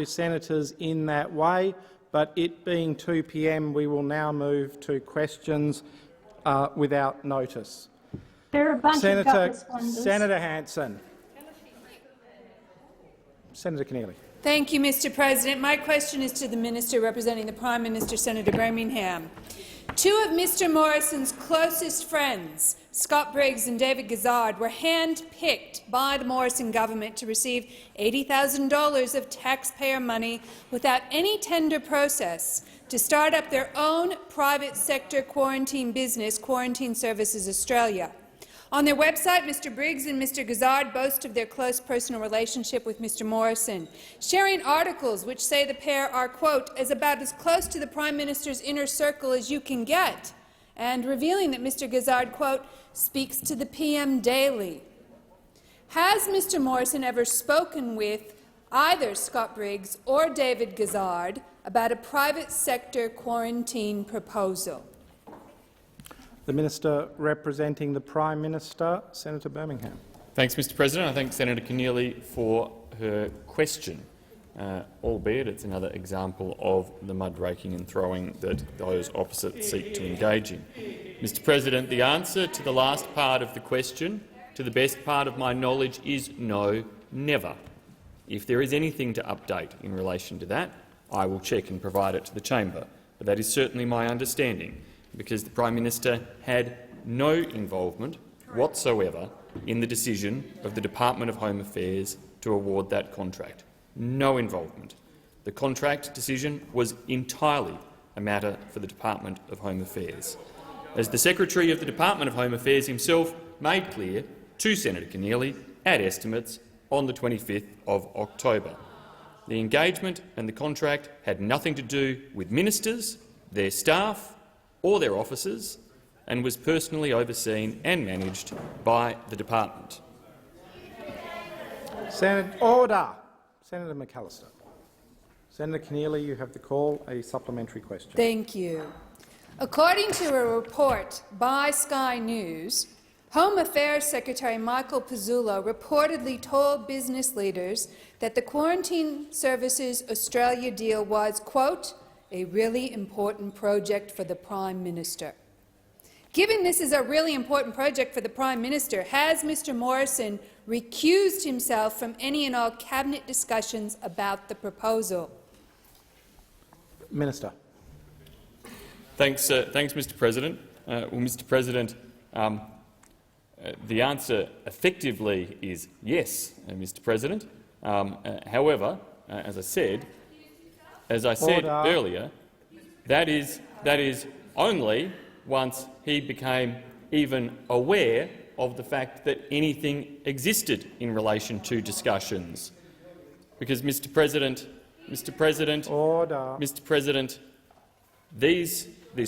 senators in that way, but it being 2 p.m, we will now move to questions without notice. There are a bunch of gut responders. Senator Hanson. Senator Keneally. Thank you, Mr. President. My question is to the Minister representing the Prime Minister, Senator Birmingham. Two of Mr. Morrison's closest friends, Scott Briggs and David Gazard, were hand-picked by the Morrison government to receive $80,000 of taxpayer money without any tender process to start up their own private sector quarantine business, Quarantine Services Australia. On their website, Mr. Briggs and Mr. Gazard boast of their close personal relationship with Mr. Morrison, sharing articles which say the pair are, quote, about as close to the Prime Minister's inner circle as you can get, and revealing that Mr. Gazard, quote, speaks to the PM daily. Has Mr. Morrison ever spoken with either Scott Briggs or David Gazard about a private sector quarantine proposal? The Minister representing the Prime Minister, Senator Birmingham. Thanks, Mr. President. I thank Senator Keneally for her question, albeit it's another example of the mudraking and throwing that those opposites seek to engage in. Mr. President, the answer to the last part of the question, to the best part of my knowledge, is no, never. If there is anything to update in relation to that, I will check and provide it to the chamber. But that is certainly my understanding, because the Prime Minister had no involvement whatsoever in the decision of the Department of Home Affairs to award that contract. No involvement. The contract decision was entirely a matter for the Department of Home Affairs. As the Secretary of the Department of Home Affairs himself made clear to Senator Keneally at estimates on the 25th of October, the engagement and the contract had nothing to do with ministers, their staff or their officers, and was personally overseen and managed by the department. Order. Senator McAllister. Senator Keneally, you have the call. A supplementary question. Thank you. According to a report by Sky News, Home Affairs Secretary Michael Pezzullo reportedly told business leaders that the Quarantine Services Australia deal was, quote, a really important project for the Prime Minister. Given this is a really important project for the Prime Minister, has Mr. Morrison recused himself from any and all Cabinet discussions about the proposal? Minister. Thanks, Mr. President. Mr. President, the answer effectively is yes, Mr. President. However, as I said earlier, that is only once he became even aware of the fact that anything existed in relation to discussions. Because, Mr. President, this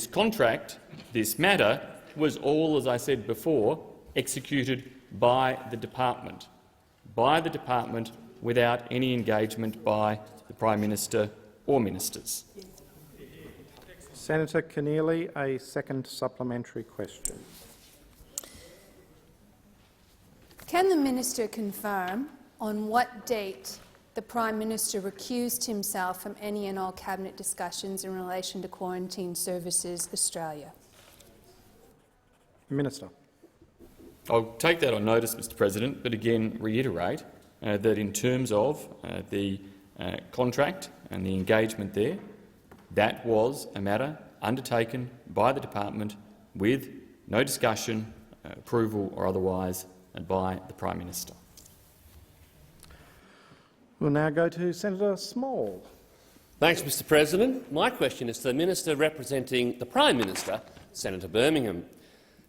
contract, this matter, was all, as I said before, executed by the department without any engagement by the Prime Minister or ministers. Senator Keneally, a second supplementary question. Can the minister confirm on what date the Prime Minister recused himself from any and all Cabinet discussions in relation to Quarantine Services Australia? Minister. I'll take that on notice, Mr. President, but again reiterate that in terms of the contract and the engagement there, that was a matter undertaken by the department with no discussion, approval or otherwise by the Prime Minister. We'll now go to Senator Small. Thanks, Mr. President. My question is to the Minister representing the Prime Minister, Senator Birmingham.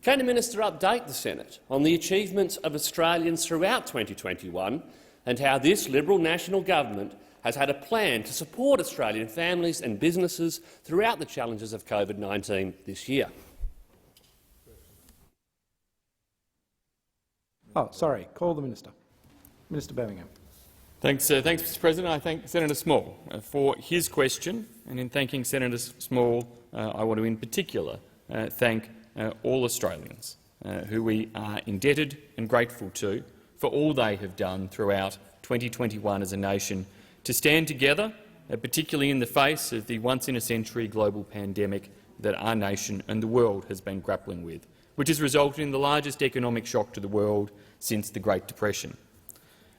Can the Minister update the Senate on the achievements of Australians throughout 2021 and how this Liberal National Government has had a plan to support Australian families and businesses throughout the challenges of COVID-19 this year? Call the Minister. Minister Birmingham. Thanks, Mr. President. I thank Senator Small for his question, and in thanking Senator Small, I want to in particular thank all Australians who we are indebted and grateful to for all they have done throughout 2021 as a nation to stand together, particularly in the face of the once-in-a-century global pandemic that our nation and the world has been grappling with, which has resulted in the largest economic shock to the world since the Great Depression.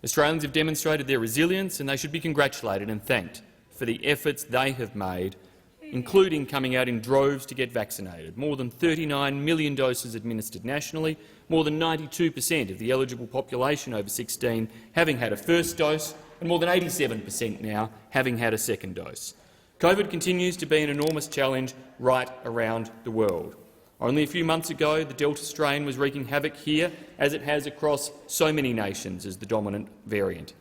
Australians have demonstrated their resilience, and they should be congratulated and thanked for the efforts they have made, including coming out in droves to get vaccinated. More than 39 million doses administered nationally, more than 92% of the eligible population over 16 having had a first dose, and more than 87% now having had a second dose. COVID continues to be an enormous challenge right around the world. Only a few months ago, the Delta strain was wreaking havoc here, as it has across so many nations as the dominant variant.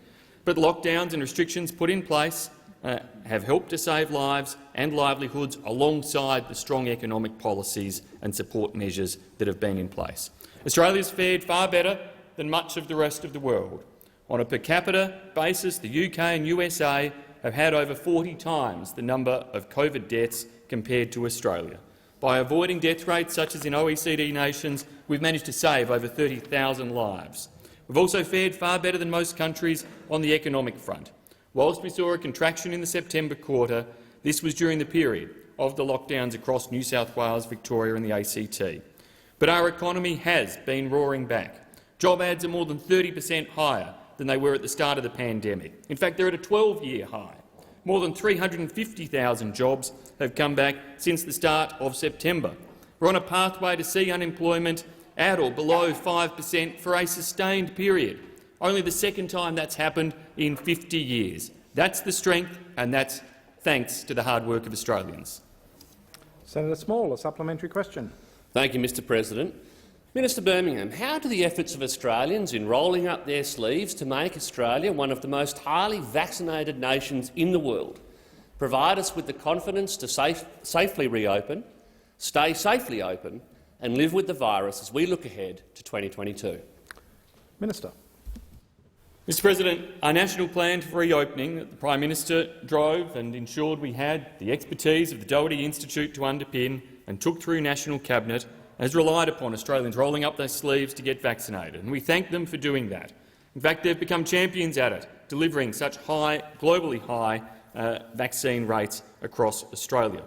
But lockdowns and restrictions put in place have helped to save lives and livelihoods alongside the strong economic policies and support measures that have been in place. Australia's fared far better than much of the rest of the world. On a per capita basis, the UK and USA have had over 40 times the number of COVID deaths compared to Australia. By avoiding death rates such as in OECD nations, we've managed to save over 30,000 lives. We've also fared far better than most countries on the economic front. Whilst we saw a contraction in the September quarter, this was during the period of the lockdowns across New South Wales, Victoria and the ACT. But our economy has been roaring back. Job ads are more than 30% higher than they were at the start of the pandemic. In fact, they're at a 12-year high. More than 350,000 jobs have come back since the start of September. We're on a pathway to see unemployment at or below 5% for a sustained period. Only the second time that's happened in 50 years. That's the strength, and that's thanks to the hard work of Australians. Senator Small, a supplementary question. Thank you, Mr President. Minister Birmingham, how do the efforts of Australians in rolling up their sleeves to make Australia one of the most highly vaccinated nations in the world provide us with the confidence to safely reopen, stay safely open and live with the virus as we look ahead to 2022? Minister. Mr President, our national plan for reopening that the Prime Minister drove and ensured we had the expertise of the Doherty Institute to underpin and took through National Cabinet has relied upon Australians rolling up their sleeves to get vaccinated, and we thank them for doing that. In fact, they've become champions at it, delivering such high, globally high vaccine rates across Australia.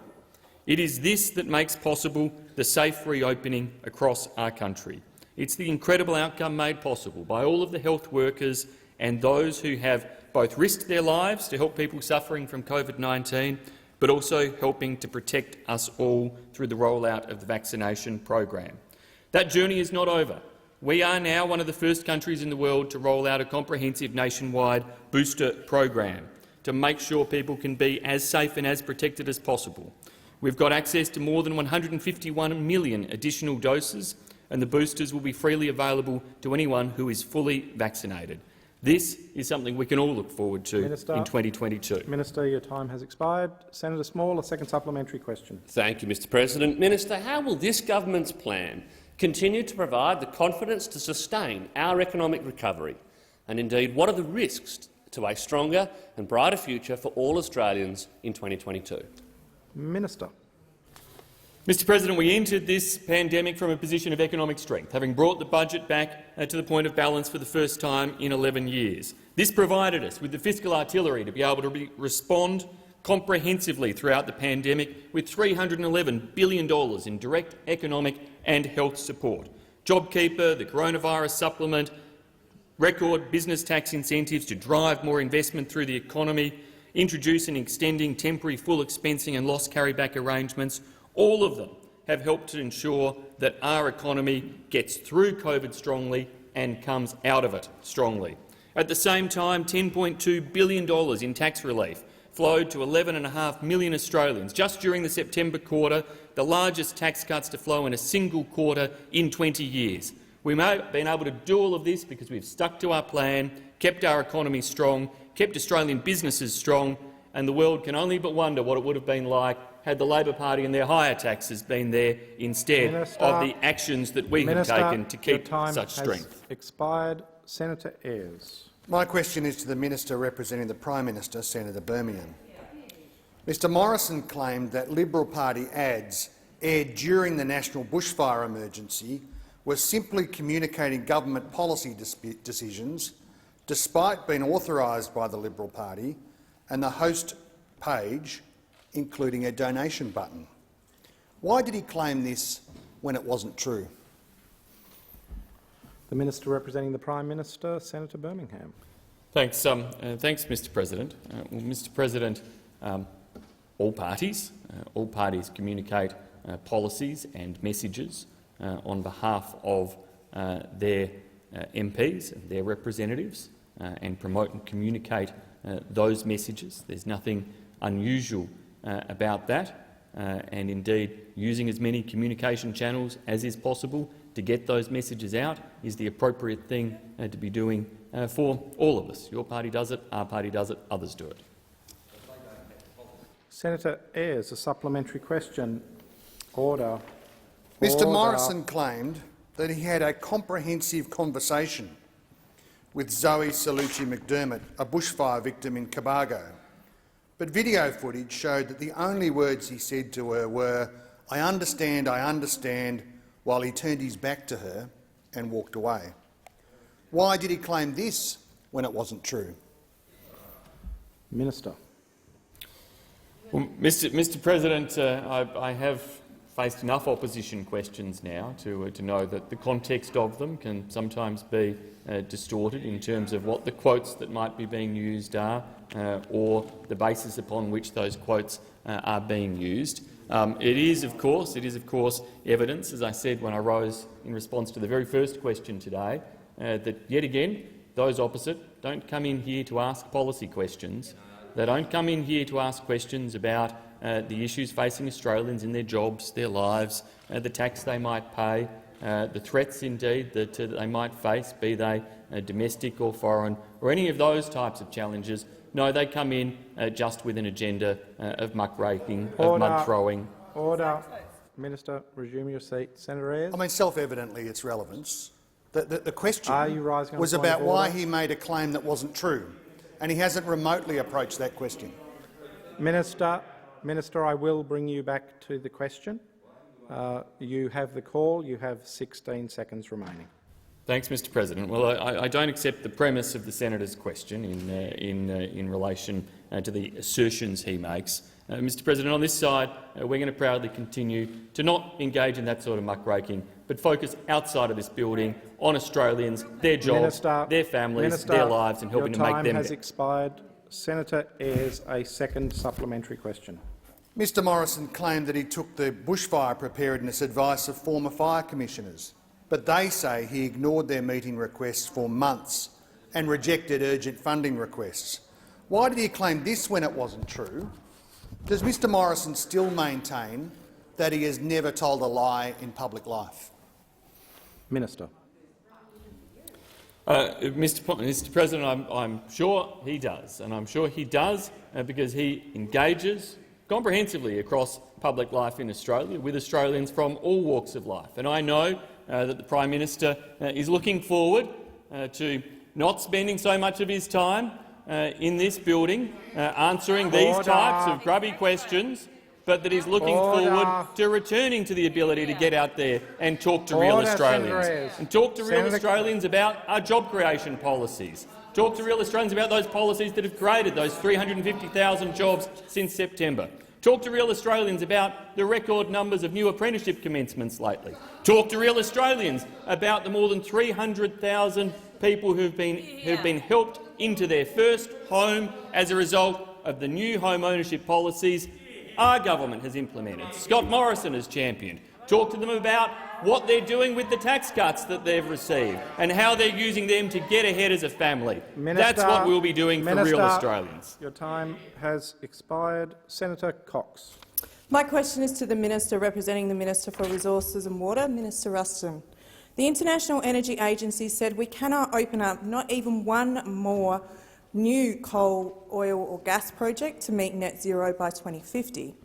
It is this that makes possible the safe reopening across our country. It's the incredible outcome made possible by all of the health workers and those who have both risked their lives to help people suffering from COVID-19, but also helping to protect us all through the rollout of the vaccination program. That journey is not over. We are now one of the first countries in the world to roll out a comprehensive nationwide booster program to make sure people can be as safe and as protected as possible. We've got access to more than 151 million additional doses, and the boosters will be freely available to anyone who is fully vaccinated. This is something we can all look forward to in 2022. Minister, your time has expired. Senator Small, a second supplementary question. Thank you, Mr President. Minister, how will this government's plan continue to provide the confidence to sustain our economic recovery? And indeed, what are the risks to a stronger and brighter future for all Australians in 2022? Minister. Mr President, we entered this pandemic from a position of economic strength, having brought the budget back to the point of balance for the first time in 11 years. This provided us with the fiscal artillery to be able to respond comprehensively throughout the pandemic with $311 billion in direct economic and health support. JobKeeper, the coronavirus supplement, record business tax incentives to drive more investment through the economy, introducing and extending temporary full expensing and loss carryback arrangements. All of them have helped to ensure that our economy gets through COVID strongly and comes out of it strongly. At the same time, $10.2 billion in tax relief flowed to 11.5 million Australians just during the September quarter, the largest tax cuts to flow in a single quarter in 20 years. We may have been able to do all of this because we've stuck to our plan, kept our economy strong, kept Australian businesses strong, and the world can only but wonder what it would have been like had the Labor Party and their higher taxes been there instead of the actions that we have taken to keep such strength. Expired. Senator Ayres. My question is to the Minister representing the Prime Minister, Senator Birmingham. Mr Morrison claimed that Liberal Party ads aired during the national bushfire emergency were simply communicating government policy decisions, despite being authorised by the Liberal Party, and the host page, including a donation button. Why did he claim this when it wasn't true? The Minister representing the Prime Minister, Senator Birmingham. Thanks, Mr. President. Well, Mr. President, all parties communicate policies and messages on behalf of their MPs and their representatives, and promote and communicate those messages. There's nothing unusual about that, and indeed using as many communication channels as is possible to get those messages out is the appropriate thing to be doing for all of us. Your party does it, our party does it, others do it. Senator Ayres, a supplementary question. Order. Mr Order. Morrison claimed that he had a comprehensive conversation with Zoe Salucci McDermott, a bushfire victim in Cobargo. But video footage showed that the only words he said to her were, I understand, while he turned his back to her and walked away. Why did he claim this when it wasn't true? Minister. Well, Mr. President, I have faced enough opposition questions now to know that the context of them can sometimes be distorted in terms of what the quotes that might be being used are, or the basis upon which those quotes are being used. It is, of course, evidence, as I said when I rose in response to the very first question today, that yet again those opposite don't come in here to ask policy questions. They don't come in here to ask questions about the issues facing Australians in their jobs, their lives, the tax they might pay, the threats indeed that they might face, be they domestic or foreign, or any of those types of challenges. No, they come in just with an agenda of muckraking, of mud throwing. Order. Minister, resume your seat. Senator Ayres. I mean, self-evidently its relevance. The question Are you rising on was point about of why order? he made a claim that wasn't true, and he hasn't remotely approached that question. Minister, I will bring you back to the question. You have the call. You have 16 seconds remaining. Thanks, Mr. President. Well, I don't accept the premise of the senator's question in relation to the assertions he makes. Mr. President, on this side, we're going to proudly continue to not engage in that sort of muckraking, but focus outside of this building on Australians, their jobs, their families, their lives, and helping to make them better. Your time has expired. Senator Ayres, a second supplementary question. Mr Morrison claimed that he took the bushfire preparedness advice of former fire commissioners, but they say he ignored their meeting requests for months and rejected urgent funding requests. Why did he claim this when it wasn't true? Does Mr Morrison still maintain that he has never told a lie in public life? Minister. Mr. President, I'm sure he does, and I'm sure he does because he engages comprehensively across public life in Australia with Australians from all walks of life. And I know that the Prime Minister is looking forward to not spending so much of his time in this building answering these types of grubby questions, but that he's looking forward to returning to the ability to get out there and talk to real Australians. And talk to real Australians about our job creation policies. Talk to real Australians about those policies that have created those 350,000 jobs since September. Talk to real Australians about the record numbers of new apprenticeship commencements lately. Talk to real Australians about the more than 300,000 people who've been helped into their first home as a result of the new home ownership policies our government has implemented, Scott Morrison has championed. Talk to them about what they're doing with the tax cuts that they've received and how they're using them to get ahead as a family. That's what we'll be doing for real Australians. Your time has expired. Senator Cox. My question is to the Minister representing the Minister for Resources and Water, Minister Ruston. The International Energy Agency said we cannot open up not even one more new coal, oil or gas project to meet net zero by 2050.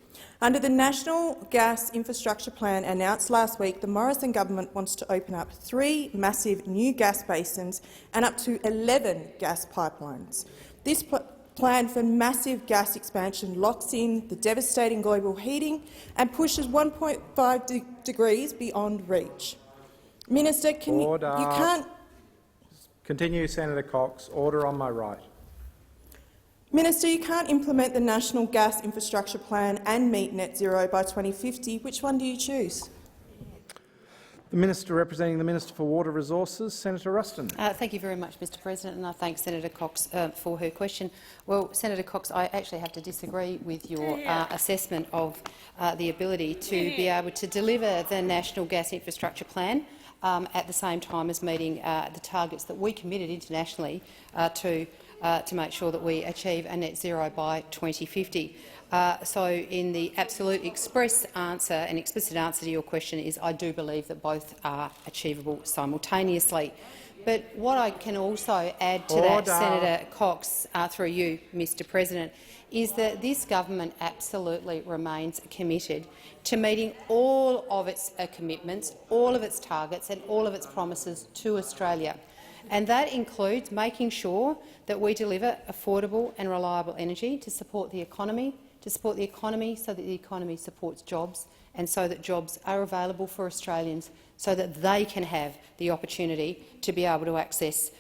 Under the National Gas Infrastructure Plan announced last week, the Morrison government wants to open up 3 massive new gas basins and up to 11 gas pipelines. This plan for massive gas expansion locks in the devastating global heating and pushes 1.5 degrees beyond reach. Minister, you can't— Continue, Senator Cox. Order on my right. Minister, you can't implement the National Gas Infrastructure Plan and meet net zero by 2050. Which one do you choose? The Minister representing the Minister for Water Resources, Senator Ruston. Thank you very much, Mr President, and I thank Senator Cox for her question. Well, Senator Cox, I actually have to disagree with your assessment of the ability to be able to deliver the National Gas Infrastructure Plan at the same time as meeting the targets that we committed internationally to make sure that we achieve a net zero by 2050. So in the absolute explicit answer to your question is I do believe that both are achievable simultaneously. But what I can also add to that, Senator Cox, through you, Mr President, is that this government absolutely remains committed to meeting all of its commitments, all of its targets and all of its promises to Australia. And that includes making sure that we deliver affordable and reliable energy to support the economy, so that the economy supports jobs and so that jobs are available for Australians so that they can have the opportunity to be able to access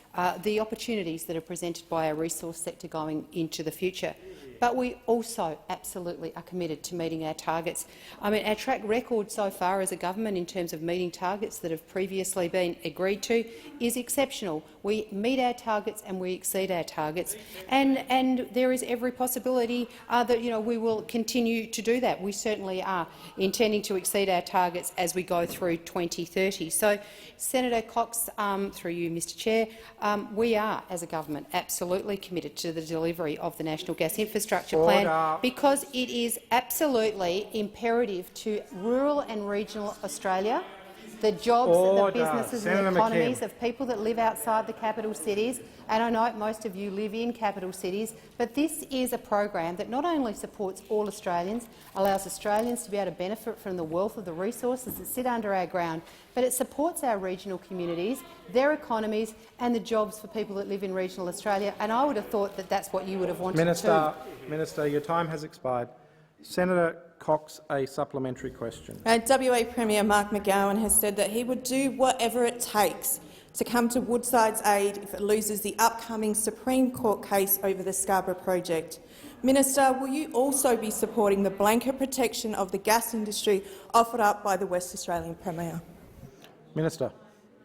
the opportunities that are presented by our resource sector going into the future. But we also absolutely are committed to meeting our targets. I mean, our track record so far as a government in terms of meeting targets that have previously been agreed to is exceptional. We meet our targets and we exceed our targets, and there is every possibility that we will continue to do that. We certainly are intending to exceed our targets as we go through 2030. So, Senator Cox, through you, Mr Chair, we are, as a government, absolutely committed to the delivery of the National Gas Infrastructure Plan because it is absolutely imperative to rural and regional Australia, the jobs, the businesses and the economies of people that live outside the capital cities. And I know most of you live in capital cities, but this is a program that not only supports all Australians, allows Australians to be able to benefit from the wealth of the resources that sit under our ground, but it supports our regional communities, their economies and the jobs for people that live in regional Australia. And I would have thought that that's what you would have wanted too. Minister, your time has expired. Senator Cox, a supplementary question. WA Premier Mark McGowan has said that he would do whatever it takes to come to Woodside's aid if it loses the upcoming Supreme Court case over the Scarborough project. Minister, will you also be supporting the blanket protection of the gas industry offered up by the West Australian Premier? Minister.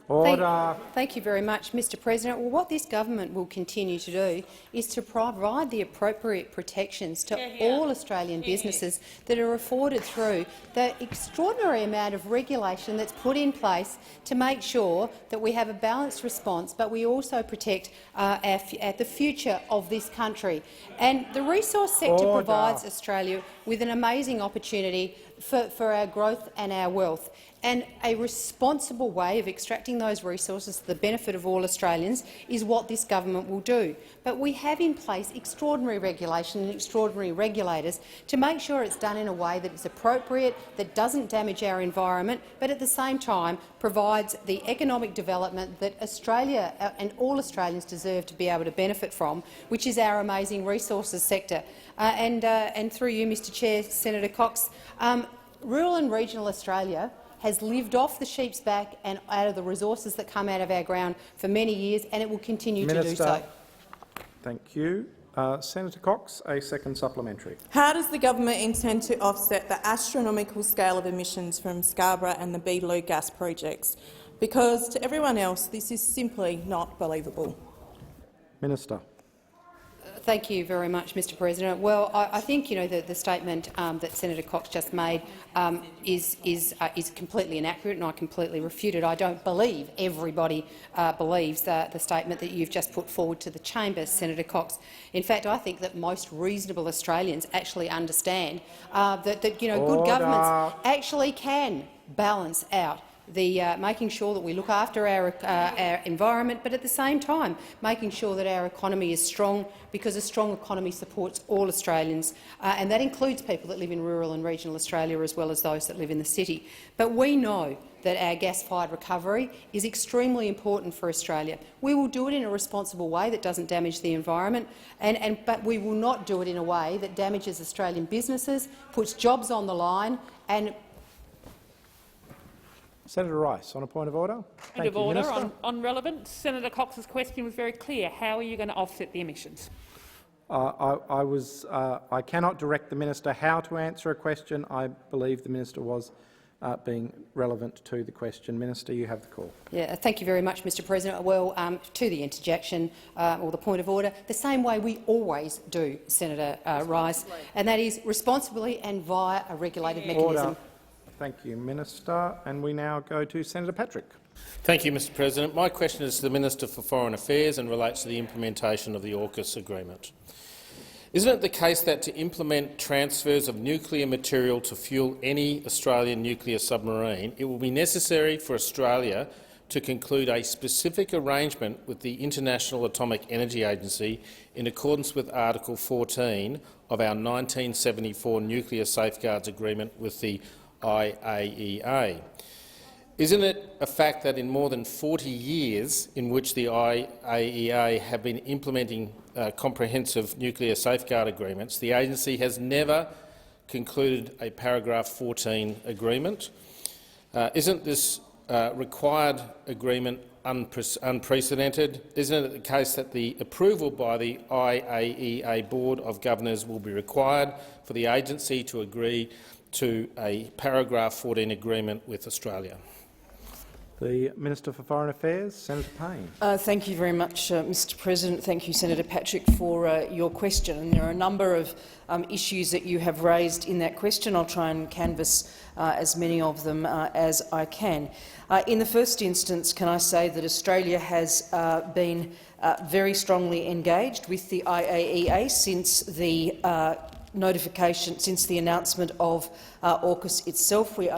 Order. Thank you very much, Mr President. Well, what this government will continue to do is to provide the appropriate protections to all Australian businesses that are afforded through the extraordinary amount of regulation that's put in place to make sure that we have a balanced response, but we also protect the future of this country. And the resource sector provides Australia with an amazing opportunity for our growth and our wealth. And a responsible way of extracting those resources to the benefit of all Australians is what this government will do. But we have in place extraordinary regulation and extraordinary regulators to make sure it's done in a way that is appropriate, that doesn't damage our environment, but at the same time provides the economic development that Australia and all Australians deserve to be able to benefit from, which is our amazing resources sector. And through you, Mr Chair, Senator Cox, rural and regional Australia has lived off the sheep's back and out of the resources that come out of our ground for many years, and it will continue to do so. Thank you. Senator Cox, a second supplementary. How does the government intend to offset the astronomical scale of emissions from Scarborough and the Beetaloo gas projects? Because to everyone else, this is simply not believable. Minister. Thank you very much, Mr President. Well, I think the statement that Senator Cox just made is completely inaccurate, and I completely refute it. I don't believe everybody believes the statement that you've just put forward to the chamber, Senator Cox. In fact, I think that most reasonable Australians actually understand that good governments actually can balance out making sure that we look after our environment, but at the same time making sure that our economy is strong, because a strong economy supports all Australians, and that includes people that live in rural and regional Australia as well as those that live in the city. But we know that our gas-fired recovery is extremely important for Australia. We will do it in a responsible way that doesn't damage the environment, but we will not do it in a way that damages Australian businesses, puts jobs on the line and Senator Rice, on a point of order. Point of order on relevance. Senator Cox's question was very clear. How are you going to offset the emissions? I cannot direct the minister how to answer a question. I believe the minister was being relevant to the question. Minister, you have the call. Yeah, thank you very much, Mr. President. Well, to the interjection or the point of order, the same way we always do, Senator Rice, and that is responsibly and via a regulated mechanism. Order. Thank you, Minister. And we now go to Senator Patrick. Thank you, Mr. President. My question is to the Minister for Foreign Affairs and relates to the implementation of the AUKUS agreement. Isn't it the case that to implement transfers of nuclear material to fuel any Australian nuclear submarine, it will be necessary for Australia to conclude a specific arrangement with the International Atomic Energy Agency in accordance with Article 14 of our 1974 Nuclear Safeguards Agreement with the IAEA? Isn't it a fact that in more than 40 years in which the IAEA have been implementing comprehensive nuclear safeguard agreements, the agency has never concluded a paragraph 14 agreement? Isn't this required agreement unprecedented? Isn't it the case that the approval by the IAEA Board of Governors will be required for the agency to agree to a paragraph 14 agreement with Australia? The Minister for Foreign Affairs, Senator Payne. Thank you very much, Mr. President. Thank you, Senator Patrick, for your question. And there are a number of issues that you have raised in that question. I'll try and canvass as many of them as I can. In the first instance, can I say that Australia has been very strongly engaged with the IAEA since the since the announcement of AUKUS itself. We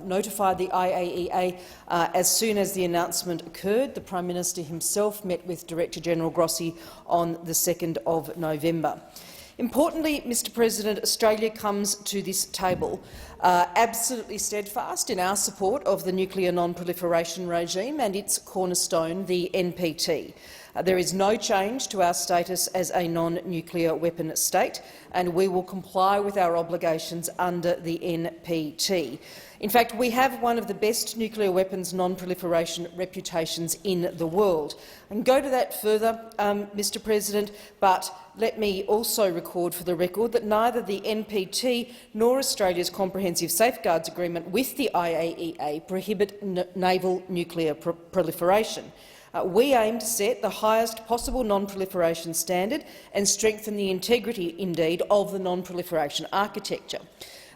notified the IAEA as soon as the announcement occurred. The Prime Minister himself met with Director General Grossi on the 2nd of November. Importantly, Mr. President, Australia comes to this table absolutely steadfast in our support of the nuclear non-proliferation regime and its cornerstone, the NPT. There is no change to our status as a non-nuclear weapon state, and we will comply with our obligations under the NPT. In fact, we have one of the best nuclear weapons non-proliferation reputations in the world. I can go to that further, Mr. President, but let me also record for the record that neither the NPT nor Australia's Comprehensive Safeguards Agreement with the IAEA prohibit naval nuclear proliferation. We aim to set the highest possible non-proliferation standard and strengthen the integrity, indeed, of the non-proliferation architecture.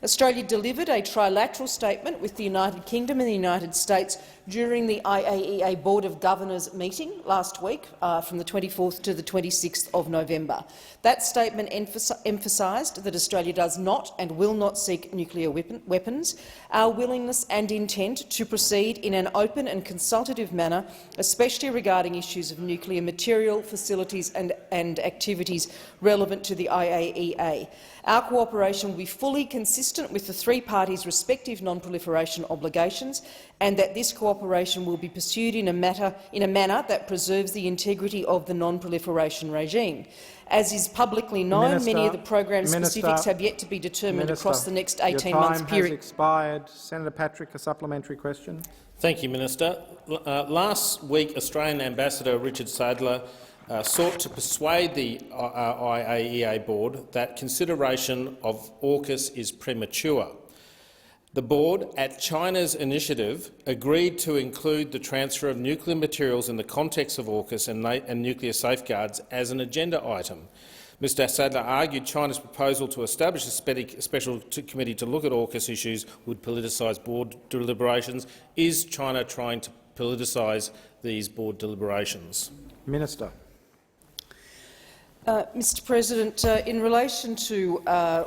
Australia delivered a trilateral statement with the United Kingdom and the United States during the IAEA Board of Governors meeting last week, from the 24th to the 26th of November. That statement emphasised that Australia does not and will not seek nuclear weapons. Our willingness and intent to proceed in an open and consultative manner, especially regarding issues of nuclear material, facilities and activities relevant to the IAEA. Our cooperation will be fully consistent with the three parties' respective non-proliferation obligations, and that this cooperation will be pursued in a manner that preserves the integrity of the non-proliferation regime. As is publicly known, many of the program specifics have yet to be determined across the next 18 months period. Your time has expired. Senator Patrick, a supplementary question. Thank you, Minister. Last week, Australian Ambassador Richard Sadler sought to persuade the IAEA board that consideration of AUKUS is premature. The board, at China's initiative, agreed to include the transfer of nuclear materials in the context of AUKUS and nuclear safeguards as an agenda item. Mr Sadler argued China's proposal to establish a special committee to look at AUKUS issues would politicise board deliberations. Is China trying to politicise these board deliberations? Minister. Mr. President, in relation to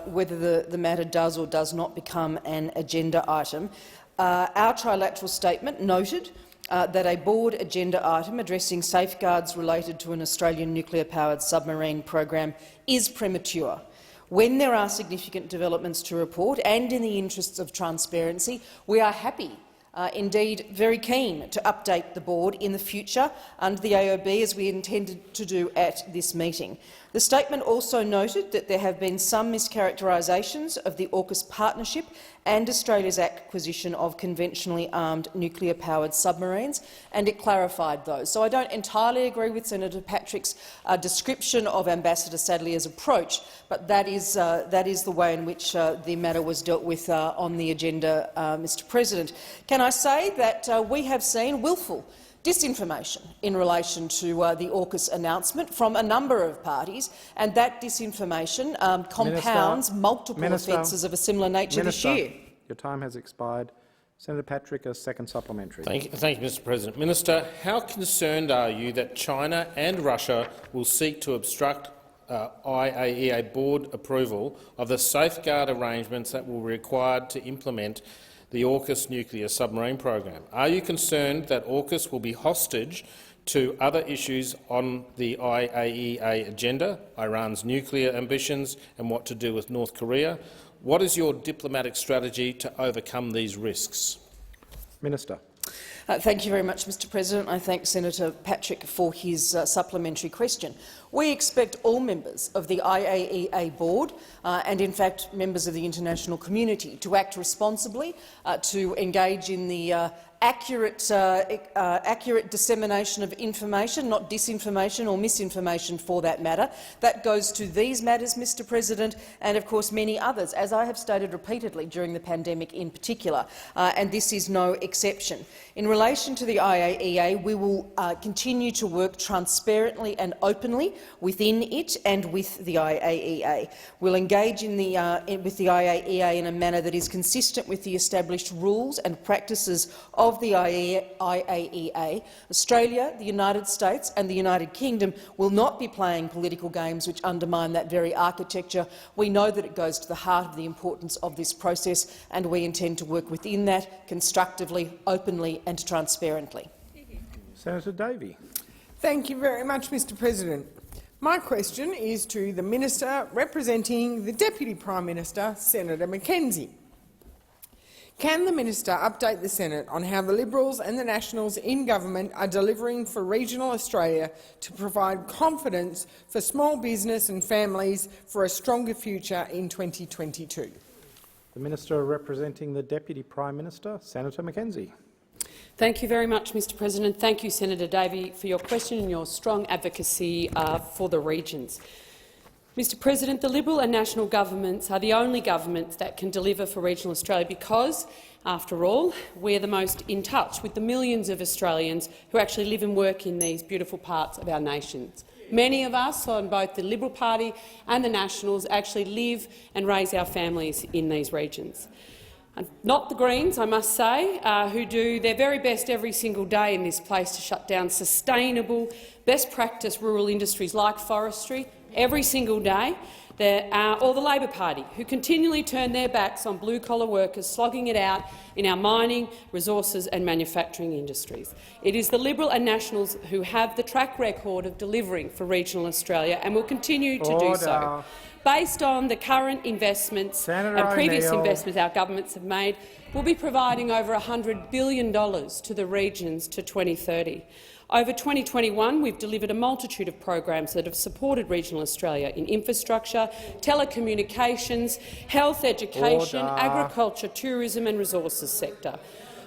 whether the matter does or does not become an agenda item, our trilateral statement noted that a board agenda item addressing safeguards related to an Australian nuclear-powered submarine program is premature. When there are significant developments to report, and in the interests of transparency, we are happy, indeed very keen, to update the board in the future under the AOB, as we intended to do at this meeting. The statement also noted that there have been some mischaracterisations of the AUKUS partnership and Australia's acquisition of conventionally armed nuclear-powered submarines, and it clarified those. So I don't entirely agree with Senator Patrick's description of Ambassador Sadlier's approach, but that is the way in which the matter was dealt with on the agenda, Mr. President. Can I say that we have seen wilful disinformation in relation to the AUKUS announcement from a number of parties, and that disinformation compounds multiple offences of a similar nature this year. Your time has expired. Senator Patrick, a second supplementary. Thank you, Mr. President. Minister, how concerned are you that China and Russia will seek to obstruct IAEA board approval of the safeguard arrangements that will be required to implement the AUKUS nuclear submarine program? Are you concerned that AUKUS will be hostage to other issues on the IAEA agenda, Iran's nuclear ambitions and what to do with North Korea? What is your diplomatic strategy to overcome these risks? Minister. Thank you very much, Mr. President. I thank Senator Patrick for his supplementary question. We expect all members of the IAEA board and, in fact, members of the international community to act responsibly, to engage in the accurate dissemination of information, not disinformation or misinformation for that matter. That goes to these matters, Mr. President, and of course many others, as I have stated repeatedly during the pandemic in particular, and this is no exception. In relation to the IAEA, we will continue to work transparently and openly within it and with the IAEA. We'll engage with the IAEA in a manner that is consistent with the established rules and practices of the IAEA. Australia, the United States and the United Kingdom will not be playing political games which undermine that very architecture. We know that it goes to the heart of the importance of this process, and we intend to work within that constructively, openly and transparently. Senator Davey. Thank you very much, Mr. President. My question is to the Minister representing the Deputy Prime Minister, Senator Mackenzie. Can the Minister update the Senate on how the Liberals and the Nationals in government are delivering for regional Australia to provide confidence for small business and families for a stronger future in 2022? The Minister representing the Deputy Prime Minister, Senator Mackenzie. Thank you very much, Mr. President. Thank you, Senator Davey, for your question and your strong advocacy for the regions. Mr. President, the Liberal and National governments are the only governments that can deliver for regional Australia because, after all, we're the most in touch with the millions of Australians who actually live and work in these beautiful parts of our nations. Many of us on both the Liberal Party and the Nationals actually live and raise our families in these regions. Not the Greens, I must say, who do their very best every single day in this place to shut down sustainable, best practice rural industries like forestry every single day, or the Labor Party, who continually turn their backs on blue-collar workers slogging it out in our mining, resources and manufacturing industries. It is the Liberal and Nationals who have the track record of delivering for regional Australia and will continue to do so. Based on the current investments and previous investments our governments have made, we'll be providing over $100 billion to the regions to 2030. Over 2021, we've delivered a multitude of programs that have supported regional Australia in infrastructure, telecommunications, health, education, agriculture, tourism and resources sector.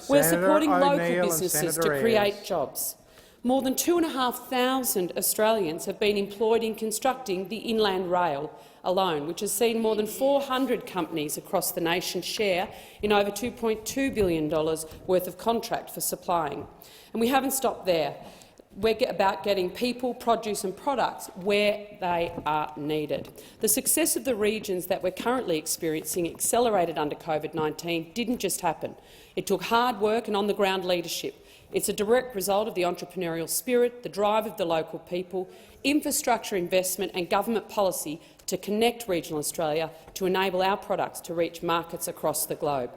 We're supporting local businesses to create jobs. More than 2,500 Australians have been employed in constructing the Inland Rail alone, which has seen more than 400 companies across the nation share in over $2.2 billion worth of contract for supplying. And we haven't stopped there. We're about getting people, produce and products where they are needed. The success of the regions that we're currently experiencing, accelerated under COVID-19, didn't just happen. It took hard work and on-the-ground leadership. It's a direct result of the entrepreneurial spirit, the drive of the local people, infrastructure investment and government policy to connect regional Australia to enable our products to reach markets across the globe.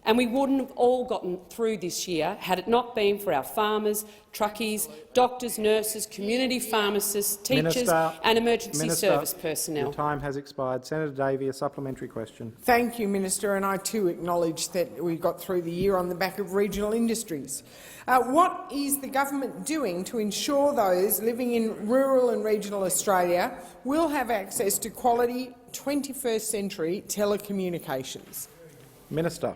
And we wouldn't have all gotten through this year had it not been for our farmers, truckies, doctors, nurses, community pharmacists, teachers and emergency service personnel. Your time has expired. Senator Davey, a supplementary question. Thank you, Minister, and I too acknowledge that we got through the year on the back of regional industries. What is the government doing to ensure those living in rural and regional Australia will have access to quality 21st century telecommunications? Minister.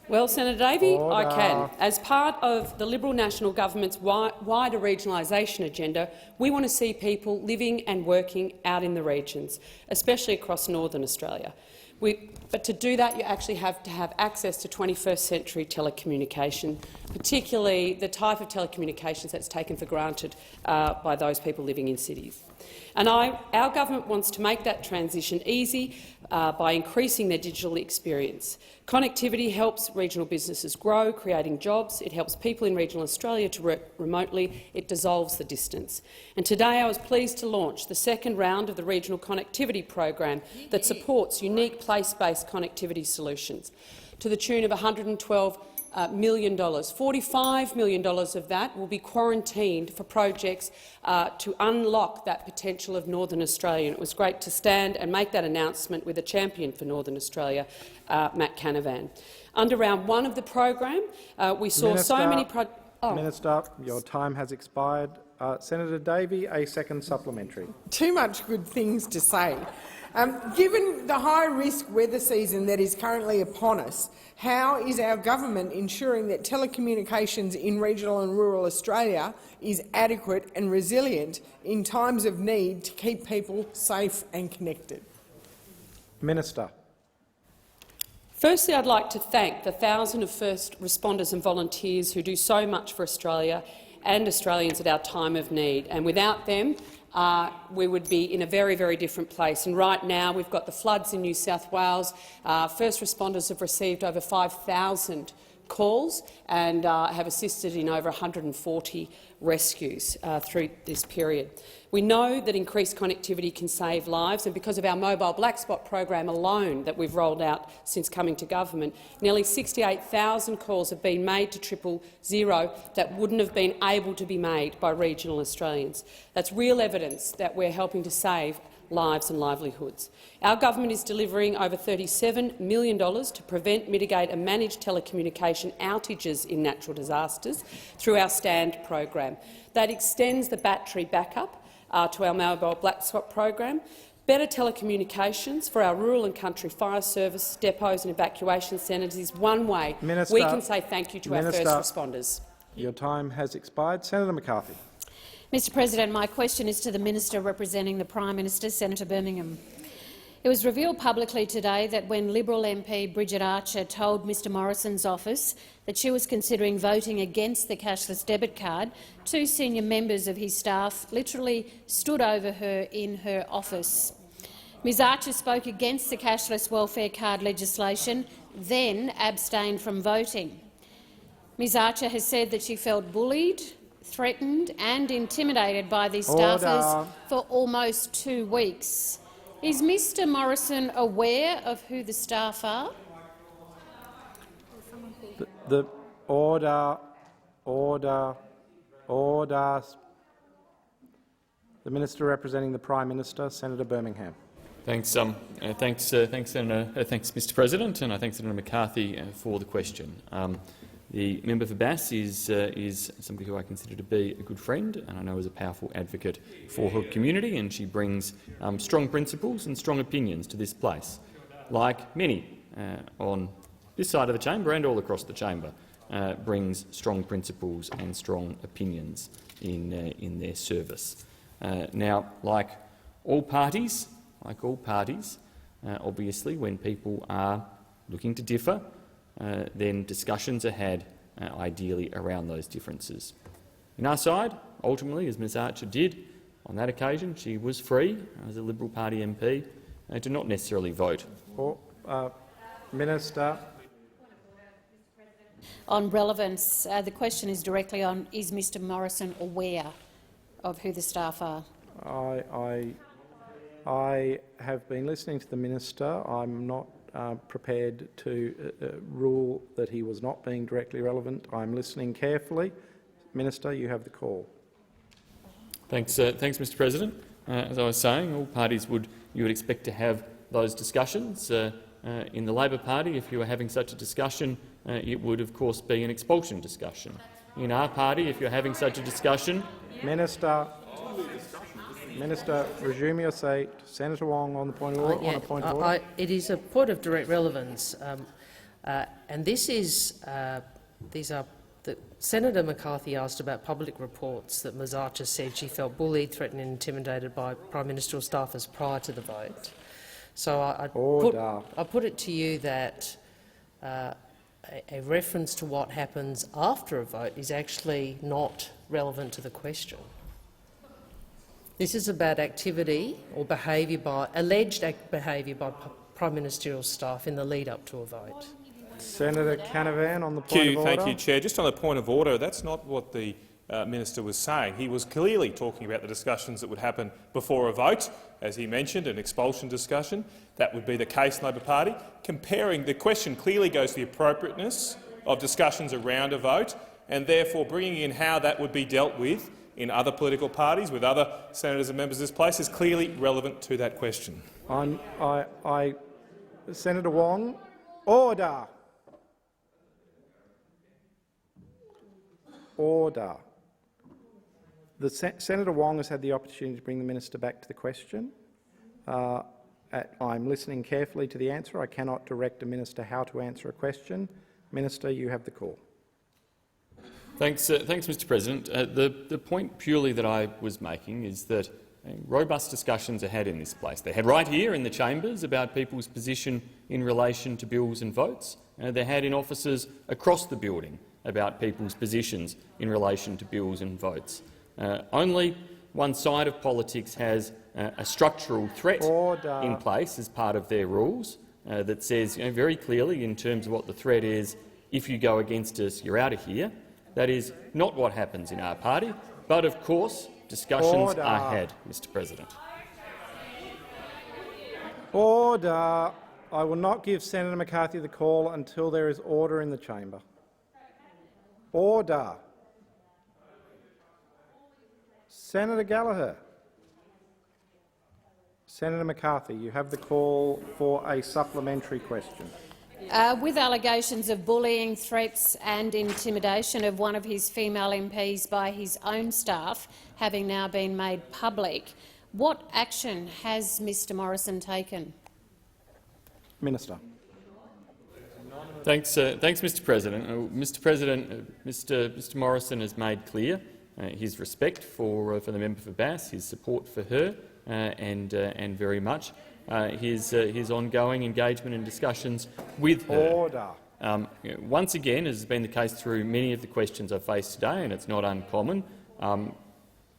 Well, Senator Davey, I Order. can. As part of the Liberal National Government's wider regionalisation agenda, we want to see people living and working out in the regions, especially across northern Australia. But to do that, you actually have to have access to 21st century telecommunication, particularly the type of telecommunications that's taken for granted by those people living in cities. And our government wants to make that transition easy by increasing their digital experience. Connectivity helps regional businesses grow, creating jobs. It helps people in regional Australia to work remotely. It dissolves the distance. And today I was pleased to launch the second round of the Regional Connectivity Program that supports unique place-based connectivity solutions to the tune of $112 million. $45 million of that will be quarantined for projects to unlock that potential of Northern Australia. And it was great to stand and make that announcement with a champion for Northern Australia, Matt Canavan. Under round one of the program, we saw so many Minister, your time has expired. Senator Davey, a second supplementary. Too much good things to say. Given the high-risk weather season that is currently upon us, how is our government ensuring that telecommunications in regional and rural Australia is adequate and resilient in times of need to keep people safe and connected? Minister. Firstly, I'd like to thank the thousands of first responders and volunteers who do so much for Australia and Australians at our time of need. And without them, we would be in a very, very different place. And right now we've got the floods in New South Wales. First responders have received over 5,000 calls and have assisted in over 140 rescues through this period. We know that increased connectivity can save lives, and because of our mobile black spot program alone that we've rolled out since coming to government, nearly 68,000 calls have been made to 000 that wouldn't have been able to be made by regional Australians. That's real evidence that we're helping to save lives and livelihoods. Our government is delivering over $37 million to prevent, mitigate and manage telecommunication outages in natural disasters through our STAND program. That extends the battery backup to our mobile black spot program. Better telecommunications for our rural and country fire service, depots and evacuation centres is one way we can say thank you to our first responders. Your time has expired. Senator McCarthy. Mr President, my question is to the Minister representing the Prime Minister, Senator Birmingham. It was revealed publicly today that when Liberal MP Bridget Archer told Mr Morrison's office that she was considering voting against the cashless debit card, two senior members of his staff literally stood over her in her office. Ms Archer spoke against the cashless welfare card legislation, then abstained from voting. Ms Archer has said that she felt bullied, threatened and intimidated by these staffers for almost 2 weeks. Is Mr Morrison aware of who the staff are? The order. The Minister representing the Prime Minister, Senator Birmingham. Thanks, Mr. President, and I thank Senator McCarthy for the question. The member for Bass is somebody who I consider to be a good friend, and I know is a powerful advocate for her community, and she brings strong principles and strong opinions to this place, like many on this side of the chamber and all across the chamber, brings strong principles and strong opinions in their service. Now, like all parties, obviously, when people are looking to differ, then discussions are had ideally around those differences. In our side, ultimately, as Ms Archer did on that occasion, she was free as a Liberal Party MP to not necessarily vote. Minister. On relevance, the question is directly on: is Mr Morrison aware of who the staff are? I have been listening to the minister. I'm not prepared to rule that he was not being directly relevant. I'm listening carefully. Minister, you have the call. Thanks, Mr. President. As I was saying, all parties you would expect to have those discussions. In the Labor Party, if you were having such a discussion, it would, of course, be an expulsion discussion. In our party, if you're having such a discussion, Minister, resume your seat. Senator Wong on the point of order. It is a point of direct relevance. And this is Senator McCarthy asked about public reports that Ms Archer said she felt bullied, threatened and intimidated by Prime Ministerial staffers prior to the vote. So I put it to you that a reference to what happens after a vote is actually not relevant to the question. This is about activity or alleged behaviour by Prime Ministerial staff in the lead-up to a vote. Senator Canavan on the point of order. Thank you, Chair. Just on the point of order, that's not what the minister was saying. He was clearly talking about the discussions that would happen before a vote, as he mentioned, an expulsion discussion. That would be the case in Labor Party. The question clearly goes to the appropriateness of discussions around a vote, and therefore bringing in how that would be dealt with in other political parties with other senators and members of this place is clearly relevant to that question. Senator Wong, order. Order. Senator Wong has had the opportunity to bring the minister back to the question. I'm listening carefully to the answer. I cannot direct a minister how to answer a question. Minister, you have the call. Thanks, Mr. President. The point purely that I was making is that robust discussions are had in this place. They're had right here in the chambers about people's position in relation to bills and votes. They're had in offices across the building about people's positions in relation to bills and votes. Only one side of politics has a structural threat in place as part of their rules that says very clearly in terms of what the threat is, if you go against us, you're out of here. That is not what happens in our party, but of course discussions are had, Mr. President. Order. I will not give Senator McCarthy the call until there is order in the chamber. Order. Senator Gallagher. Senator McCarthy, you have the call for a supplementary question. With allegations of bullying, threats and intimidation of one of his female MPs by his own staff having now been made public, what action has Mr Morrison taken? Minister. Thanks, Mr. President. Mr. President, Mr. Morrison has made clear his respect for the member for Bass, his support for her, and very much his ongoing engagement and discussions with her. Order. Once again, as has been the case through many of the questions I've faced today, and it's not uncommon,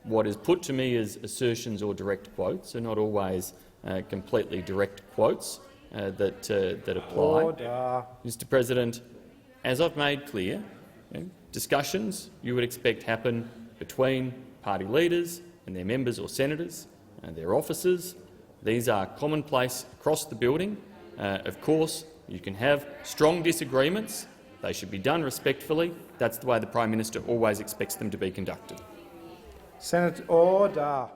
what is put to me as assertions or direct quotes are not always completely direct quotes that apply. Order. Mr. President, as I've made clear, discussions you would expect happen between party leaders and their members or senators and their officers. These are commonplace across the building. Of course, you can have strong disagreements. They should be done respectfully. That's the way the Prime Minister always expects them to be conducted. Senator, order.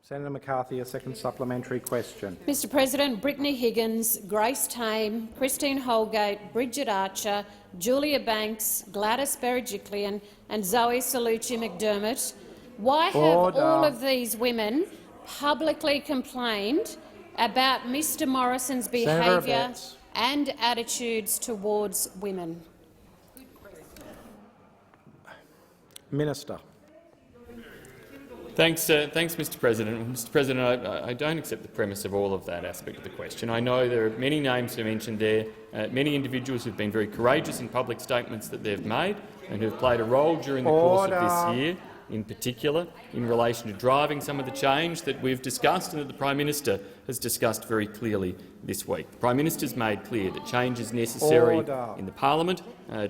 Senator McCarthy, a second supplementary question. Mr President, Brittany Higgins, Grace Tame, Christine Holgate, Bridget Archer, Julia Banks, Gladys Berejiklian and Zoe Salucci McDermott, why have all of these women publicly complained about Mr Morrison's behaviour and attitudes towards women? Minister. Thanks, Mr. President. Mr. President, I don't accept the premise of all of that aspect of the question. I know there are many names who mentioned there, many individuals who have been very courageous in public statements that they've made and who have played a role during the course of this year, in particular in relation to driving some of the change that we've discussed and that the Prime Minister has discussed very clearly this week. The Prime Minister has made clear that change is necessary in the Parliament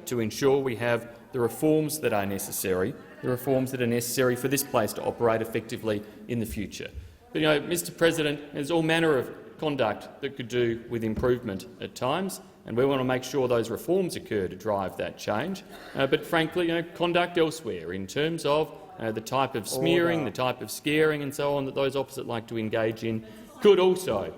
to ensure we have the reforms that are necessary, for this place to operate effectively in the future. But, Mr. President, there's all manner of conduct that could do with improvement at times, and we want to make sure those reforms occur to drive that change. But frankly, conduct elsewhere in terms of the type of smearing, the type of scaring and so on that those opposite like to engage in could also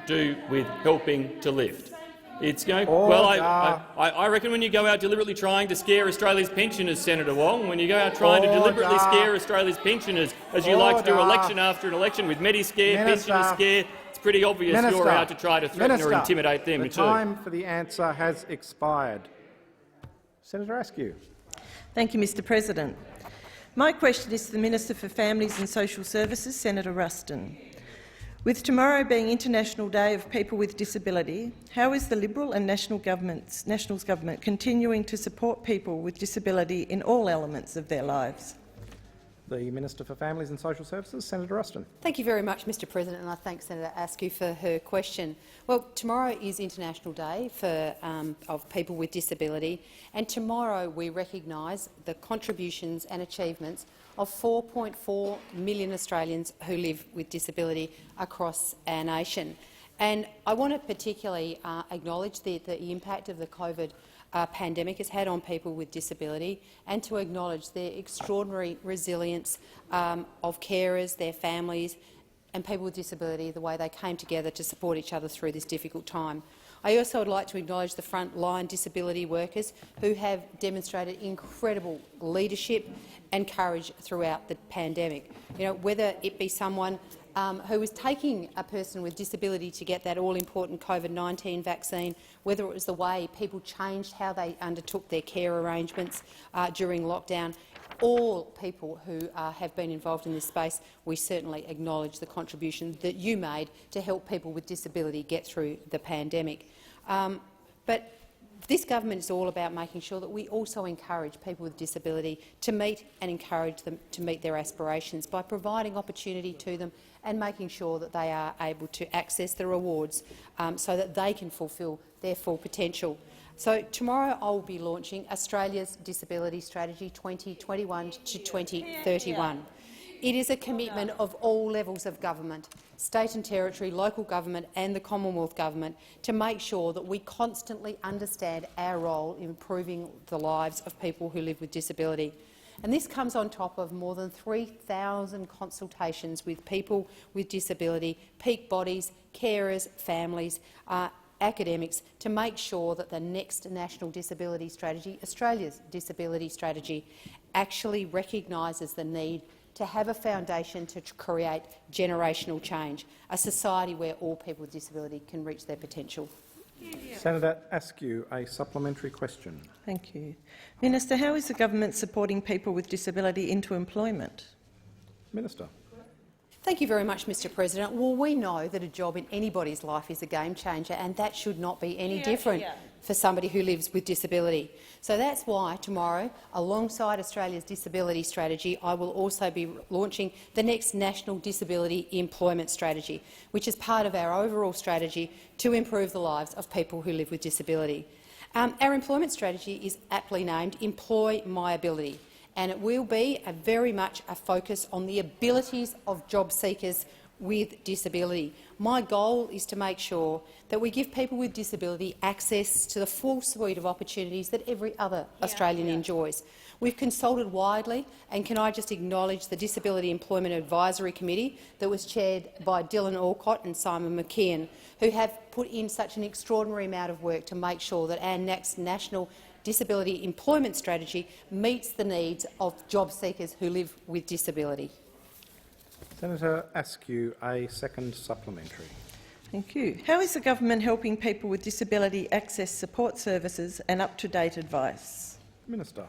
do with helping to lift. It's well, I reckon when you go out deliberately trying to scare Australia's pensioners, Senator Wong, when you go out trying to deliberately scare Australia's pensioners, as you like to do election after an election with Mediscare, Pensioner Scare, it's pretty obvious Minister, you're out to try to threaten Minister, or intimidate them the too. time for the answer has expired. Senator Askew. Thank you, Mr President. My question is to the Minister for Families and Social Services, Senator Ruston. With tomorrow being International Day of People with Disability, how is the Liberal and Nationals government continuing to support people with disability in all elements of their lives? The Minister for Families and Social Services, Senator Ruston. Thank you very much, Mr President, and I thank Senator Askew for her question. Well, tomorrow is International Day of People with Disability, and tomorrow we recognise the contributions and achievements of 4.4 million Australians who live with disability across our nation. And I want to particularly acknowledge the impact of the COVID pandemic has had on people with disability, and to acknowledge their extraordinary resilience of carers, their families and people with disability, the way they came together to support each other through this difficult time. I also would like to acknowledge the frontline disability workers who have demonstrated incredible leadership and courage throughout the pandemic. You know, whether it be someone who was taking a person with disability to get that all-important COVID-19 vaccine, whether it was the way people changed how they undertook their care arrangements during lockdown. All people who have been involved in this space, we certainly acknowledge the contribution that you made to help people with disability get through the pandemic. But this government is all about making sure that we also encourage people with disability to meet and encourage them to meet their aspirations by providing opportunity to them and making sure that they are able to access the rewards so that they can fulfil their full potential. So tomorrow I will be launching Australia's Disability Strategy 2021 to 2031. It is a commitment of all levels of government, state and territory, local government and the Commonwealth Government, to make sure that we constantly understand our role in improving the lives of people who live with disability. And this comes on top of more than 3,000 consultations with people with disability, peak bodies, carers, families, academics, to make sure that the next National Disability Strategy, Australia's Disability Strategy, actually recognises the need to have a foundation to create generational change, a society where all people with disability can reach their potential. Senator Askew, a supplementary question. Thank you. Minister, how is the government supporting people with disability into employment? Minister. Thank you very much, Mr President. Well, we know that a job in anybody's life is a game changer, and that should not be any different for somebody who lives with disability. So that's why tomorrow, alongside Australia's Disability Strategy, I will also be launching the next National Disability Employment Strategy, which is part of our overall strategy to improve the lives of people who live with disability. Our employment strategy is aptly named Employ My Ability, and it will be very much a focus on the abilities of job seekers with disability. My goal is to make sure that we give people with disability access to the full suite of opportunities that every other Australian enjoys. We've consulted widely, and can I just acknowledge the Disability Employment Advisory Committee that was chaired by Dylan Alcott and Simon McKeon, who have put in such an extraordinary amount of work to make sure that our next National Disability Employment Strategy meets the needs of job seekers who live with disability. Senator Askew, a second supplementary. Thank you. How is the government helping people with disability access support services and up-to-date advice? Minister.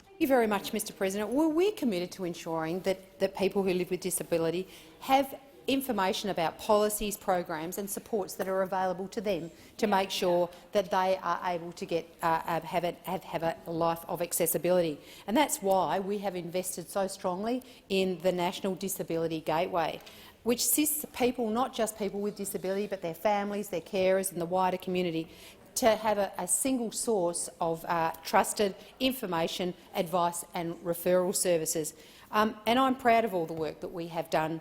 Thank you very much, Mr President. Well, we're committed to ensuring that people who live with disability have information about policies, programs and supports that are available to them to make sure that they are able to get, have a life of accessibility. And that's why we have invested so strongly in the National Disability Gateway, which assists people, not just people with disability, but their families, their carers and the wider community, to have a single source of trusted information, advice and referral services. And I'm proud of all the work that we have done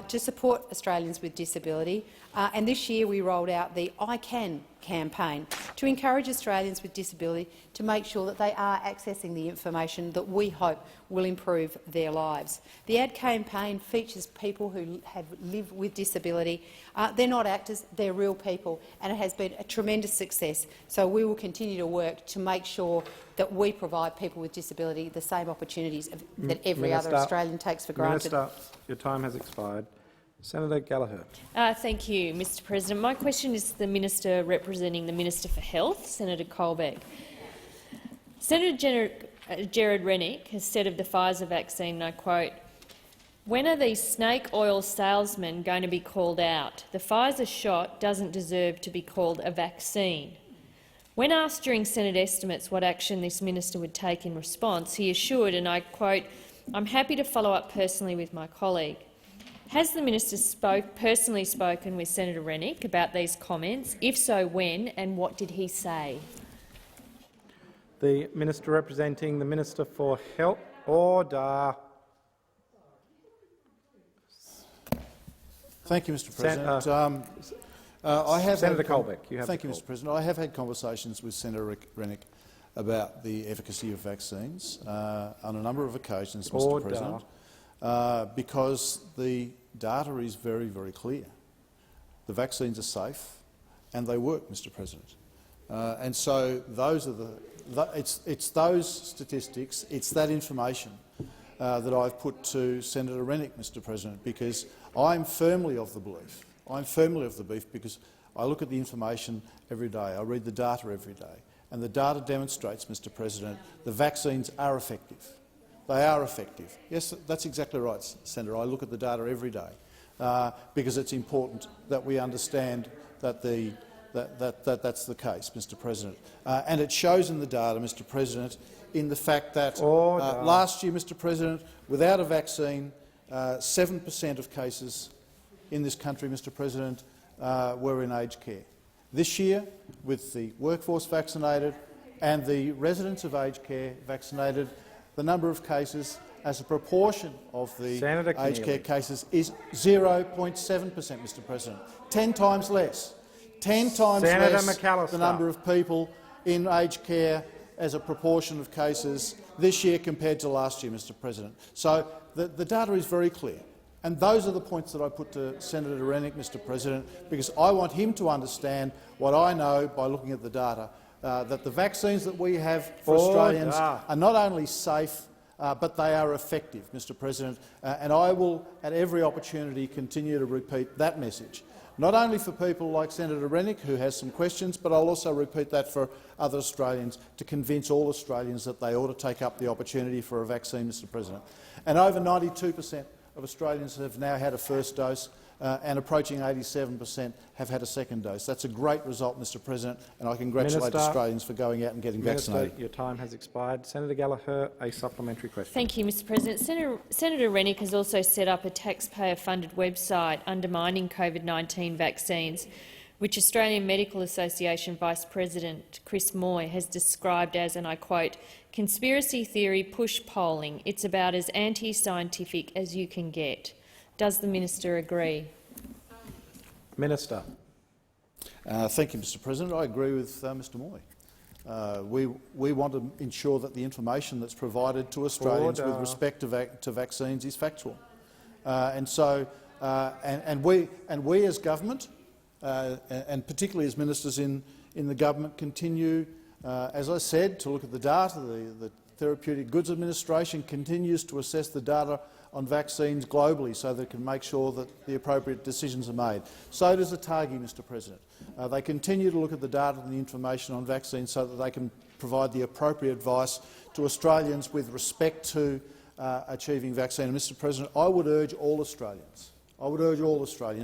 to support Australians with disability. And this year we rolled out the I Can campaign to encourage Australians with disability to make sure that they are accessing the information that we hope will improve their lives. The AD campaign features people who live with disability. They're not actors, they're real people, and it has been a tremendous success. So we will continue to work to make sure that we provide people with disability the same opportunities that every other Australian takes for granted. Minister, your time has expired. Senator Gallagher. Thank you, Mr President. My question is to the Minister representing the Minister for Health, Senator Colbeck. Senator Gerard Rennick has said of the Pfizer vaccine, and I quote, "When are these snake oil salesmen going to be called out? The Pfizer shot doesn't deserve to be called a vaccine." When asked during Senate estimates what action this minister would take in response, he assured, and I quote, "I'm happy to follow up personally with my colleague." Has the minister personally spoken with Senator Rennick about these comments? If so, when, and what did he say? The Minister representing the Minister for Health. Order. Thank you, Mr President. Senator Colbeck, you have Thank you, Mr President. I have had conversations with Senator Rennick about the efficacy of vaccines on a number of occasions, Mr President, because the data is very, very clear. The vaccines are safe and they work, Mr President. And so those are it's those statistics, it's that information that I've put to Senator Rennick, Mr President, because I'm firmly of the belief, because I look at the information every day, I read the data every day, and the data demonstrates, Mr President, the vaccines are effective. They are effective. Yes, that's exactly right, Senator. I look at the data every day because it's important that we understand that that's the case, Mr President. And it shows in the data, Mr President, in the fact that last year, Mr President, without a vaccine, 7% of cases in this country, Mr President, were in aged care. This year, with the workforce vaccinated and the residents of aged care vaccinated, the number of cases as a proportion of the aged care cases is 0.7%, Mr President. 10 times less. 10 times less the number of people in aged care as a proportion of cases this year compared to last year, Mr President. So the data is very clear. And those are the points that I put to Senator Rennick, Mr President, because I want him to understand what I know by looking at the data, that the vaccines that we have for Australians are not only safe, but they are effective, Mr President. And I will, at every opportunity, continue to repeat that message, not only for people like Senator Rennick, who has some questions, but I'll also repeat that for other Australians, to convince all Australians that they ought to take up the opportunity for a vaccine, Mr President. And over 92% of Australians have now had a first dose, and approaching 87% have had a second dose. That's a great result, Mr President, and I congratulate Australians for going out and getting vaccinated. Your time has expired. Senator Gallagher, a supplementary question. Thank you, Mr President. Senator Rennick has also set up a taxpayer-funded website undermining COVID-19 vaccines, which Australian Medical Association Vice President Chris Moy has described as, and I quote, "conspiracy theory push polling. It's about as anti-scientific as you can get." Does the minister agree? Minister. Thank you, Mr President. I agree with Mr Moy. We want to ensure that the information that's provided to Australians with respect to vaccines is factual. We as government, and particularly as ministers in the government, continue, as I said, to look at the data. The Therapeutic Goods Administration continues to assess the data on vaccines globally so they can make sure that the appropriate decisions are made. So does ATAGI, Mr President. They continue to look at the data and the information on vaccines so that they can provide the appropriate advice to Australians with respect to achieving vaccine. And, Mr President, I would urge all Australians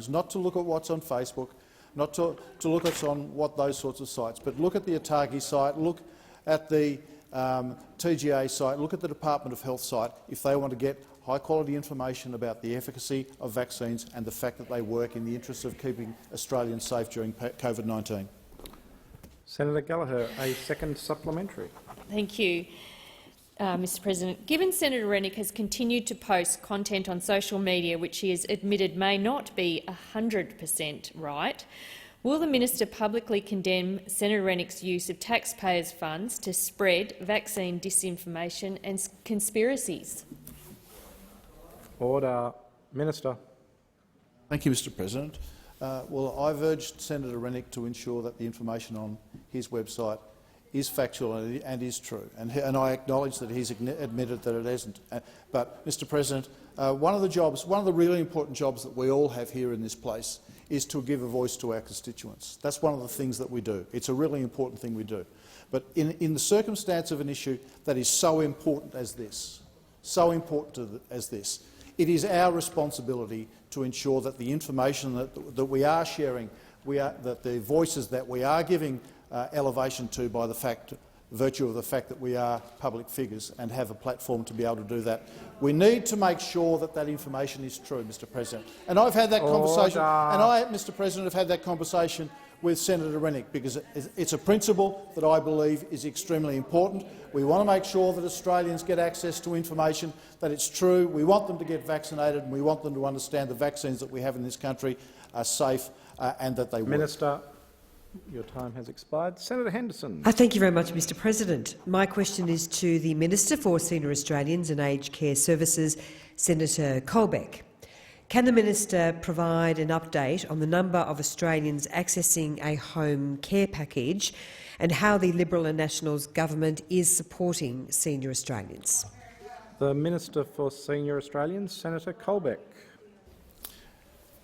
not to look at what's on Facebook, not to look at what those sorts of sites, but look at the ATAGI site, look at the TGA site, look at the Department of Health site if they want to get high-quality information about the efficacy of vaccines and the fact that they work in the interests of keeping Australians safe during COVID-19. Senator Gallagher, a second supplementary. Thank you, Mr President. Given Senator Rennick has continued to post content on social media which he has admitted may not be 100% right, will the minister publicly condemn Senator Rennick's use of taxpayers' funds to spread vaccine disinformation and conspiracies? Order. Minister. Thank you, Mr President. Well, I've urged Senator Rennick to ensure that the information on his website is factual and is true, and I acknowledge that he's admitted that it isn't. But, Mr President, one of the really important jobs that we all have here in this place is to give a voice to our constituents. That's one of the things that we do. It's a really important thing we do. But in the circumstance of an issue that is so important as this, it is our responsibility to ensure that the information that we are sharing, that the voices that we are giving elevation to by virtue of the fact that we are public figures and have a platform to be able to do that. We need to make sure that that information is true, Mr. President. And I've had that conversation. And I, Mr. President, have had that conversation with Senator Rennick because it's a principle that I believe is extremely important. We want to make sure that Australians get access to information, that it's true. We want them to get vaccinated, and we want them to understand the vaccines that we have in this country are safe and that they work. Minister. Your time has expired. Senator Henderson. Thank you very much, Mr. President. My question is to the Minister for Senior Australians and Aged Care Services, Senator Colbeck. Can the Minister provide an update on the number of Australians accessing a home care package and how the Liberal and Nationals government is supporting senior Australians? The Minister for Senior Australians, Senator Colbeck.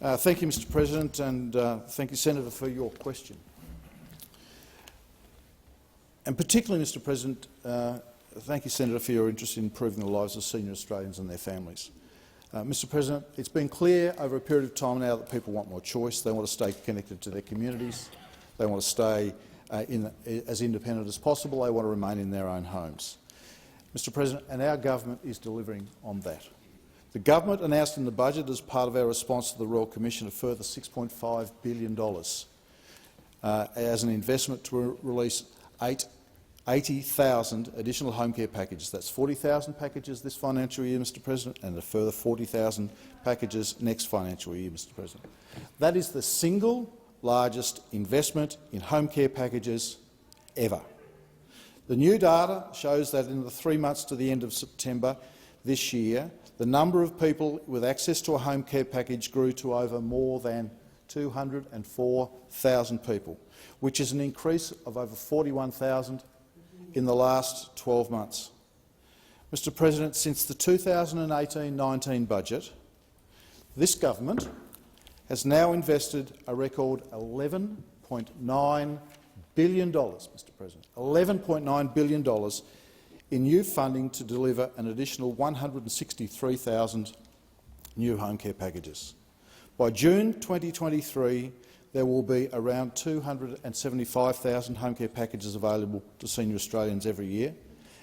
Thank you, Mr. President, and thank you, Senator, for your question. And particularly, Mr. President, thank you, Senator, for your interest in improving the lives of senior Australians and their families. Mr. President, it's been clear over a period of time now that people want more choice. They want to stay connected to their communities. They want to stay as independent as possible. They want to remain in their own homes. Mr. President, and our government is delivering on that. The government announced in the budget, as part of our response to the Royal Commission, a further $6.5 billion as an investment to release 80,000 additional home care packages. That's 40,000 packages this financial year, Mr. President, and a further 40,000 packages next financial year, Mr. President. That is the single largest investment in home care packages ever. The new data shows that in the 3 months to the end of September this year, the number of people with access to a home care package grew to over more than 204,000 people, which is an increase of over 41,000 in the last 12 months. Mr. President, since the 2018-19 budget, this government has now invested a record $11.9 billion, Mr. President, $11.9 billion in new funding to deliver an additional 163,000 new home care packages. By June 2023, there will be around 275,000 home care packages available to senior Australians every year.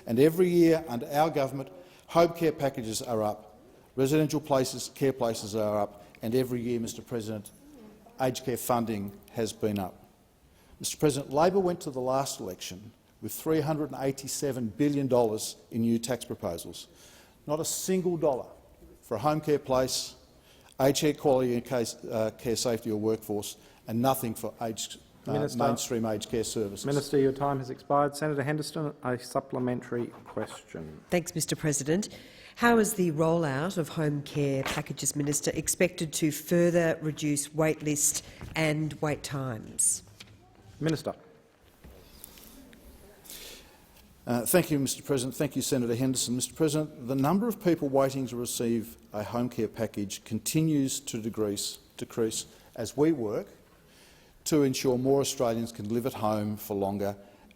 And every year under our government, home care packages are up, residential places, care places are up, and every year, Mr. President, aged care funding has been up. Mr. President, Labor went to the last election with $387 billion in new tax proposals. Not a single dollar for a home care place, aged care quality and care safety or workforce, and nothing for mainstream aged care services. Minister, your time has expired. Senator Henderson, a supplementary question. Thanks, Mr. President. How is the rollout of home care packages, Minister, expected to further reduce wait list and wait times? Minister. Thank you, Mr. President. Thank you, Senator Henderson. Mr. President, the number of people waiting to receive a home care package continues to decrease as we work to ensure more Australians can live at home for longer,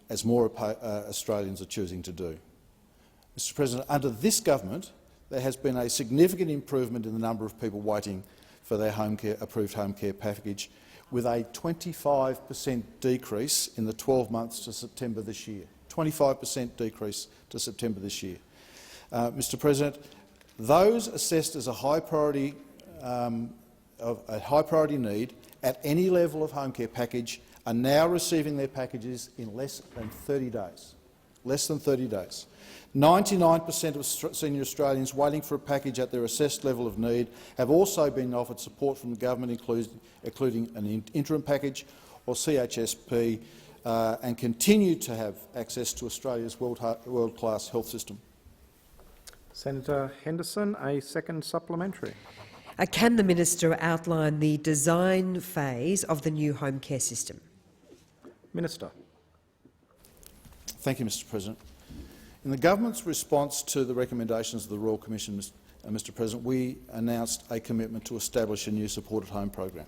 as more Australians are choosing to do. Mr. President, under this government, there has been a significant improvement in the number of people waiting for their approved home care package, with a 25% decrease in the 12 months to September this year. 25% decrease to September this year. Mr. President, those assessed as a high priority need at any level of home care package are now receiving their packages in less than 30 days. Less than 30 days. 99% of senior Australians waiting for a package at their assessed level of need have also been offered support from the government, including an interim package or CHSP, and continue to have access to Australia's world-class health system. Senator Henderson, a second supplementary. Can the Minister outline the design phase of the new home care system? Minister. Thank you, Mr. President. In the government's response to the recommendations of the Royal Commission, Mr President, we announced a commitment to establish a new support-at-home program.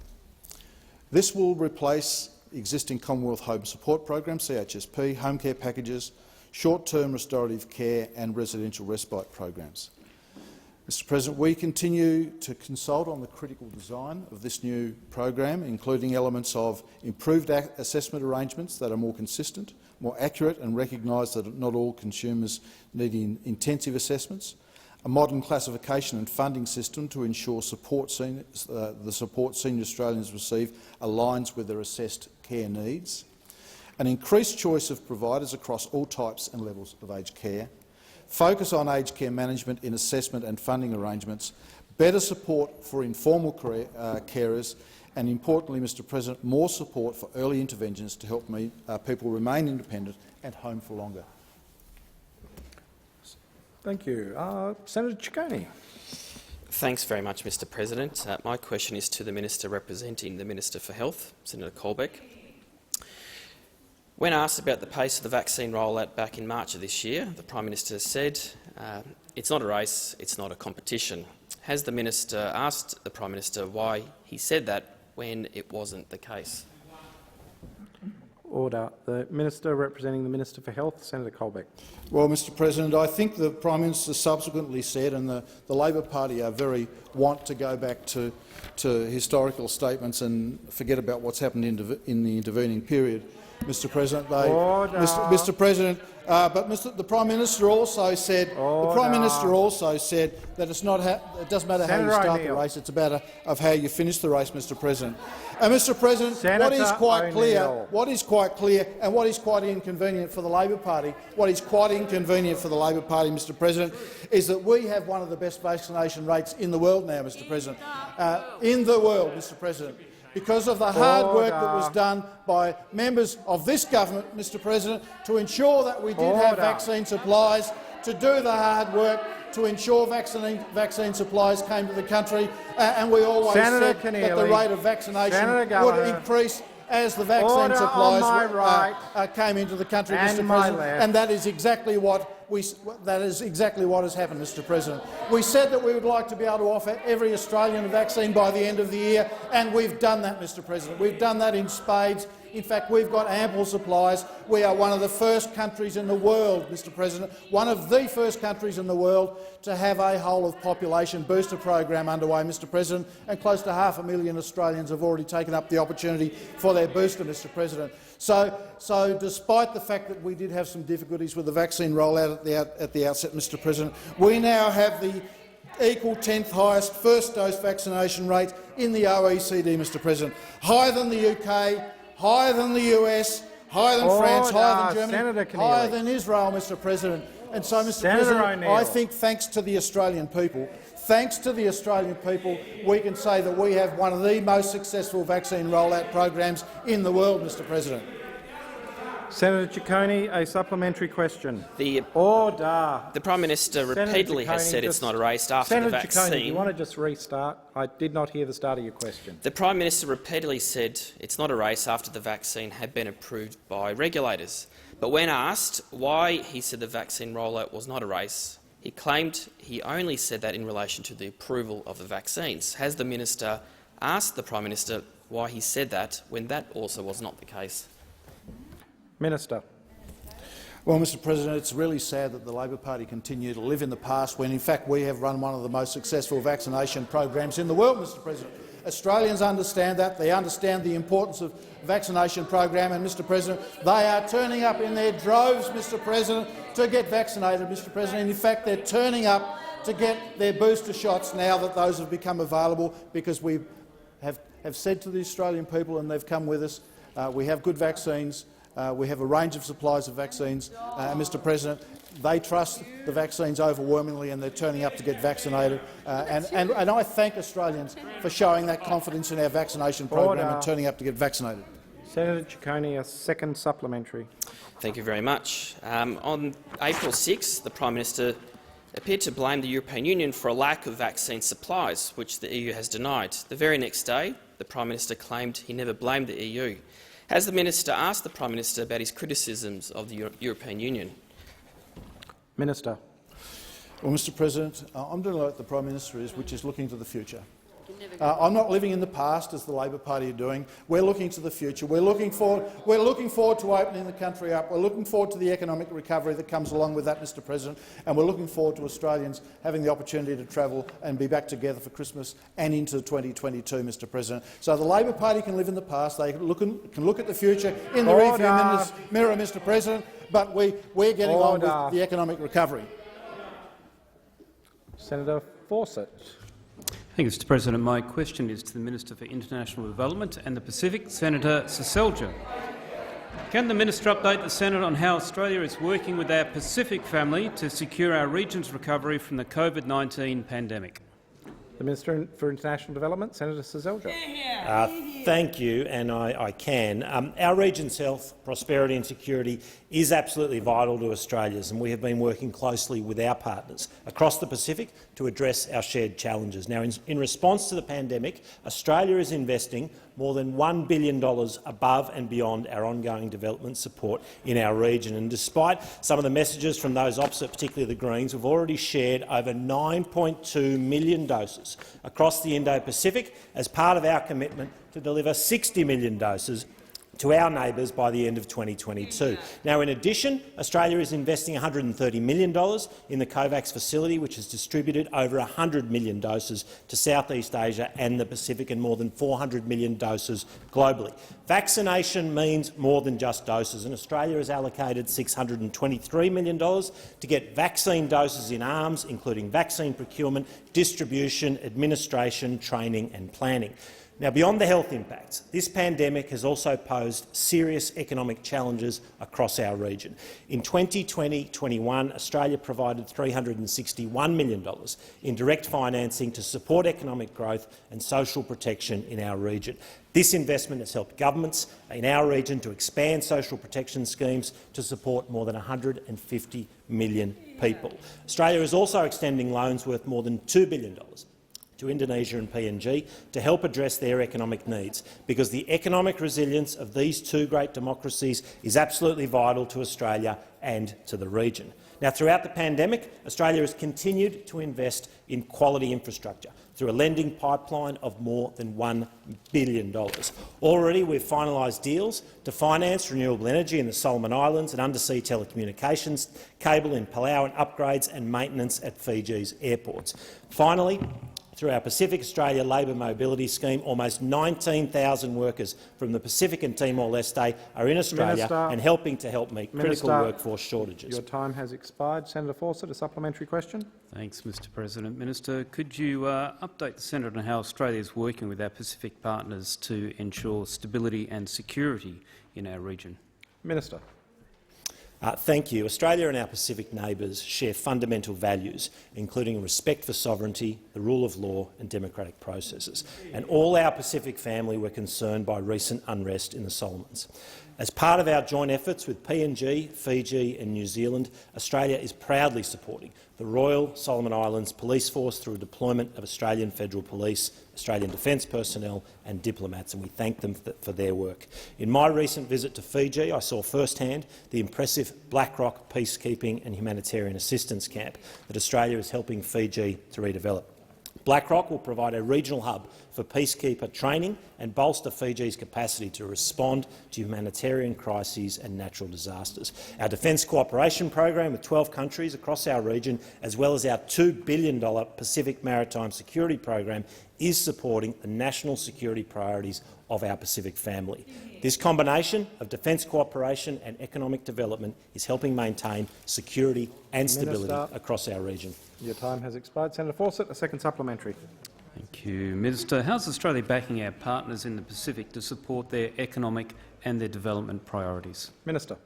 This will replace existing Commonwealth Home Support Program, CHSP, home care packages, short-term restorative care and residential respite programs. Mr President, we continue to consult on the critical design of this new program, including elements of improved assessment arrangements that are more consistent, more accurate and recognise that not all consumers need intensive assessments, a modern classification and funding system to ensure the support senior Australians receive aligns with their assessed care needs, an increased choice of providers across all types and levels of aged care, focus on aged care management in assessment and funding arrangements, better support for informal carers and, importantly, Mr President, more support for early interventions to help people remain independent and home for longer. Thank you. Senator Ciccone. Thanks very much, Mr President. My question is to the Minister representing the Minister for Health, Senator Colbeck. When asked about the pace of the vaccine rollout back in March of this year, the Prime Minister said, it's not a race, it's not a competition. Has the Minister asked the Prime Minister why he said that when it wasn't the case? Order. The Minister representing the Minister for Health, Senator Colbeck. Well, Mr President, I think the Prime Minister subsequently said, and the Labor Party are very want to go back to historical statements and forget about what's happened in the intervening period. Mr President, Mr President, the Prime Minister also said that it's not it doesn't matter how you start the race; it's a matter of how you finish the race, Mr President. And Mr President, what is quite clear, and what is quite inconvenient for the Labor Party, Mr President, is that we have one of the best vaccination rates in the world now, Mr President. In the world, Mr President. Because of the hard work that was done by members of this government, Mr President, to ensure that we did have vaccine supplies, to do the hard work to ensure vaccine supplies came to the country, and we always said that the rate of vaccination would increase as the vaccine supplies came into the country, Mr President, and that is exactly what has happened, Mr President. We said that we would like to be able to offer every Australian a vaccine by the end of the year, and we've done that, Mr President. We've done that in spades. In fact, we've got ample supplies. We are one of the first countries in the world, Mr President, one of the first countries in the world to have a whole-of-population booster program underway, Mr President, and close to 500,000 Australians have already taken up the opportunity for their booster, Mr President. So despite the fact that we did have some difficulties with the vaccine rollout at the outset, Mr President, we now have the equal 10th highest first-dose vaccination rate in the OECD, Mr President, higher than the UK, higher than the US, higher than France, higher than Germany, higher than Israel, Mr President. And so, Mr President, I think thanks to the Australian people, we can say that we have one of the most successful vaccine rollout programs in the world, Mr President. Senator Ciccone, a supplementary question. The Prime Minister repeatedly has said it's not a race after the vaccine. Senator Ciccone, do you want to just restart? I did not hear the start of your question. The Prime Minister repeatedly said it's not a race after the vaccine had been approved by regulators. But when asked why he said the vaccine rollout was not a race, he claimed he only said that in relation to the approval of the vaccines. Has the Minister asked the Prime Minister why he said that when that also was not the case? Minister. Well, Mr President, it's really sad that the Labor Party continue to live in the past when, in fact, we have run one of the most successful vaccination programs in the world, Mr President. Australians understand that. They understand the importance of vaccination program, and, Mr President, they are turning up in their droves, Mr President, to get vaccinated, Mr President. And in fact, they're turning up to get their booster shots now that those have become available, because we have said to the Australian people, and they've come with us, we have good vaccines. We have a range of supplies of vaccines, and, Mr President, they trust the vaccines overwhelmingly, and they're turning up to get vaccinated. And I thank Australians for showing that confidence in our vaccination program and turning up to get vaccinated. Senator Ciccone, a second supplementary. Thank you very much. On April 6, the Prime Minister appeared to blame the European Union for a lack of vaccine supplies, which the EU has denied. The very next day, the Prime Minister claimed he never blamed the EU. Has the Minister asked the Prime Minister about his criticisms of the European Union? Minister. Well, Mr President, I'm doing what the Prime Minister is, which is looking to the future. I'm not living in the past, as the Labor Party are doing. We're looking to the future. We're looking forward to opening the country up. We're looking forward to the economic recovery that comes along with that, Mr President, and we're looking forward to Australians having the opportunity to travel and be back together for Christmas and into 2022, Mr President. So the Labor Party can live in the past. They can look at the future in the rearview mirror, Mr President, but we're getting on with the economic recovery. Senator Fawcett. Thank you, Mr President. My question is to the Minister for International Development and the Pacific, Senator Seselja. Can the Minister update the Senate on how Australia is working with our Pacific family to secure our region's recovery from the COVID-19 pandemic? The Minister for International Development, Senator Seselja. Thank you, and I can. Our region's health, prosperity and security is absolutely vital to Australia's, and we have been working closely with our partners across the Pacific to address our shared challenges. Now, in response to the pandemic, Australia is investing more than $1 billion above and beyond our ongoing development support in our region. And despite some of the messages from those opposite, particularly the Greens, we've already shared over 9.2 million doses across the Indo-Pacific as part of our commitment to deliver 60 million doses to our neighbours by the end of 2022. Now, in addition, Australia is investing $130 million in the COVAX facility, which has distributed over 100 million doses to Southeast Asia and the Pacific, and more than 400 million doses globally. Vaccination means more than just doses, and Australia has allocated $623 million to get vaccine doses in arms, including vaccine procurement, distribution, administration, training and planning. Now, beyond the health impacts, this pandemic has also posed serious economic challenges across our region. In 2020-21, Australia provided $361 million in direct financing to support economic growth and social protection in our region. This investment has helped governments in our region to expand social protection schemes to support more than 150 million people. Australia is also extending loans worth more than $2 billion to Indonesia and PNG to help address their economic needs, because the economic resilience of these two great democracies is absolutely vital to Australia and to the region. Now, throughout the pandemic, Australia has continued to invest in quality infrastructure through a lending pipeline of more than $1 billion. Already we've finalised deals to finance renewable energy in the Solomon Islands and undersea telecommunications cable in Palau, and upgrades and maintenance at Fiji's airports. Finally, through our Pacific Australia Labour Mobility Scheme, almost 19,000 workers from the Pacific and Timor-Leste are in Australia and helping to help meet critical workforce shortages. Your time has expired. Senator Fawcett, a supplementary question. Thanks, Mr President. Minister, could you update the Senate on how Australia is working with our Pacific partners to ensure stability and security in our region? Minister. Thank you. Australia and our Pacific neighbours share fundamental values, including respect for sovereignty, the rule of law and democratic processes. And all our Pacific family were concerned by recent unrest in the Solomons. As part of our joint efforts with PNG, Fiji and New Zealand, Australia is proudly supporting the Royal Solomon Islands Police Force through deployment of Australian Federal Police, Australian Defence personnel and diplomats, and we thank them for their work. In my recent visit to Fiji, I saw firsthand the impressive Blackrock peacekeeping and humanitarian assistance camp that Australia is helping Fiji to redevelop. Blackrock will provide a regional hub for peacekeeper training and bolster Fiji's capacity to respond to humanitarian crises and natural disasters. Our defence cooperation program with 12 countries across our region, as well as our $2 billion Pacific Maritime Security program, is supporting the national security priorities of our Pacific family. This combination of defence cooperation and economic development is helping maintain security and stability across our region. Your time has expired. Senator Fawcett, a second supplementary. Thank you. Minister, how's Australia backing our partners in the Pacific to support their economic and their development priorities? Minister.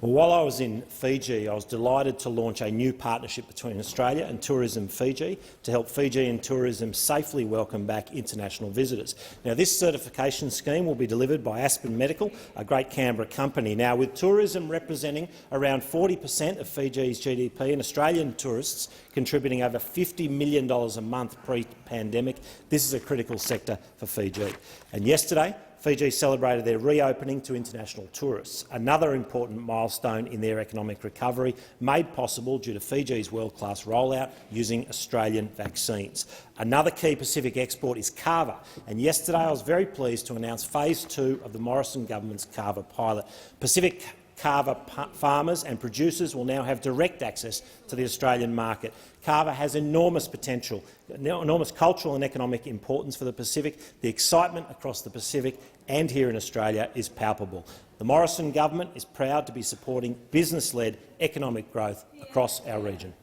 Well, while I was in Fiji, I was delighted to launch a new partnership between Australia and Tourism Fiji to help Fijian tourism safely welcome back international visitors. Now, this certification scheme will be delivered by Aspen Medical, a great Canberra company. Now, with tourism representing around 40% of Fiji's GDP and Australian tourists contributing over $50 million a month pre-pandemic, this is a critical sector for Fiji. And yesterday, Fiji celebrated their reopening to international tourists, another important milestone in their economic recovery, made possible due to Fiji's world-class rollout using Australian vaccines. Another key Pacific export is kava, and yesterday I was very pleased to announce Phase 2 of the Morrison government's kava pilot. Pacific kava farmers and producers will now have direct access to the Australian market. Kava has enormous potential, enormous cultural and economic importance for the Pacific. The excitement across the Pacific and here in Australia is palpable. The Morrison government is proud to be supporting business-led economic growth across our region.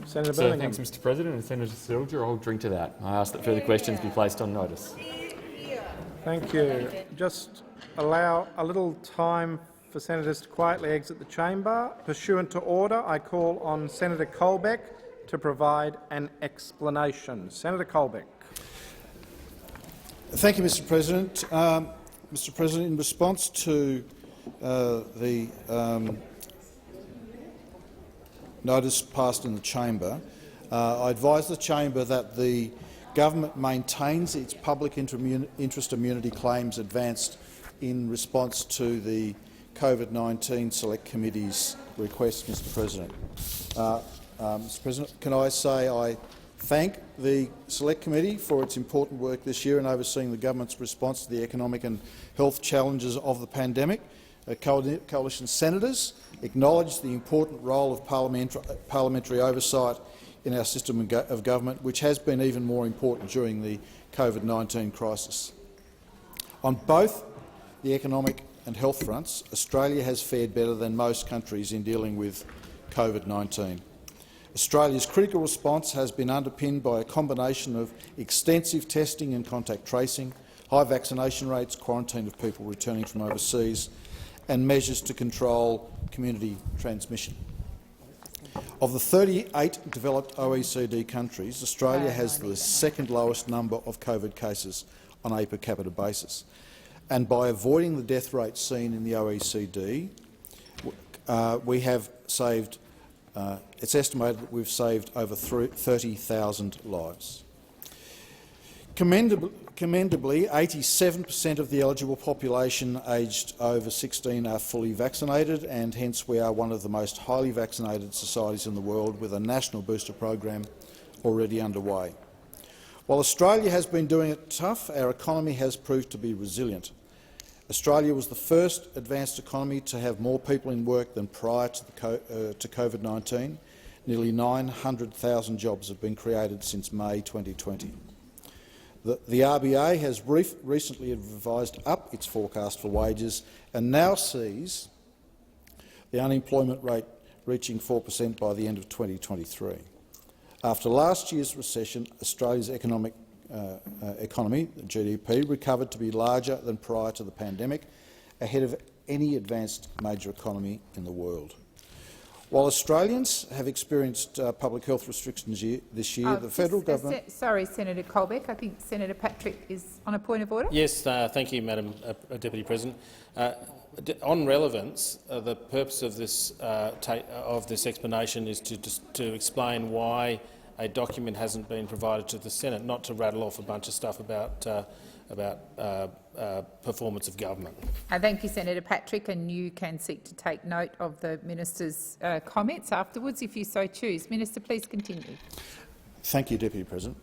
Senator So, Birmingham. thanks, Mr. President, and Senator Seselja. I'll drink to that. I ask that further questions be placed on notice. Thank you. Just allow a little time for senators to quietly exit the chamber. Pursuant to order, I call on Senator Colbeck to provide an explanation. Senator Colbeck. Thank you, Mr. President. Mr. President, in response to the notice passed in the chamber, I advise the chamber that the government maintains its public interest immunity claims advanced in response to the COVID-19 Select Committee's request, Mr. President. Mr. President, can I say I thank the Select Committee for its important work this year in overseeing the government's response to the economic and health challenges of the pandemic. Coalition senators acknowledge the important role of parliamentary oversight in our system of government, which has been even more important during the COVID-19 crisis. On both the economic and health fronts, Australia has fared better than most countries in dealing with COVID-19. Australia's critical response has been underpinned by a combination of extensive testing and contact tracing, high vaccination rates, quarantine of people returning from overseas, and measures to control community transmission. Of the 38 developed OECD countries, Australia has the second lowest number of COVID cases on a per capita basis. And by avoiding the death rate seen in the OECD, we have saved, it's estimated that we've saved over 30,000 lives. Commendably, 87% of the eligible population aged over 16 are fully vaccinated, and hence we are one of the most highly vaccinated societies in the world, with a national booster program already underway. While Australia has been doing it tough, our economy has proved to be resilient. Australia was the first advanced economy to have more people in work than prior to COVID-19. Nearly 900,000 jobs have been created since May 2020. The RBA has recently revised up its forecast for wages and now sees the unemployment rate reaching 4% by the end of 2023. After last year's recession, Australia's economy, the GDP, recovered to be larger than prior to the pandemic, ahead of any advanced major economy in the world. While Australians have experienced public health restrictions this year, the federal government— Sorry, Senator Colbeck. I think Senator Patrick is on a point of order. Yes, thank you, Madam Deputy President. On relevance, the purpose of this explanation is to explain why a document hasn't been provided to the Senate, not to rattle off a bunch of stuff about performance of government. Thank you, Senator Patrick, and you can seek to take note of the minister's comments afterwards if you so choose. Minister, please continue. Thank you, Deputy President.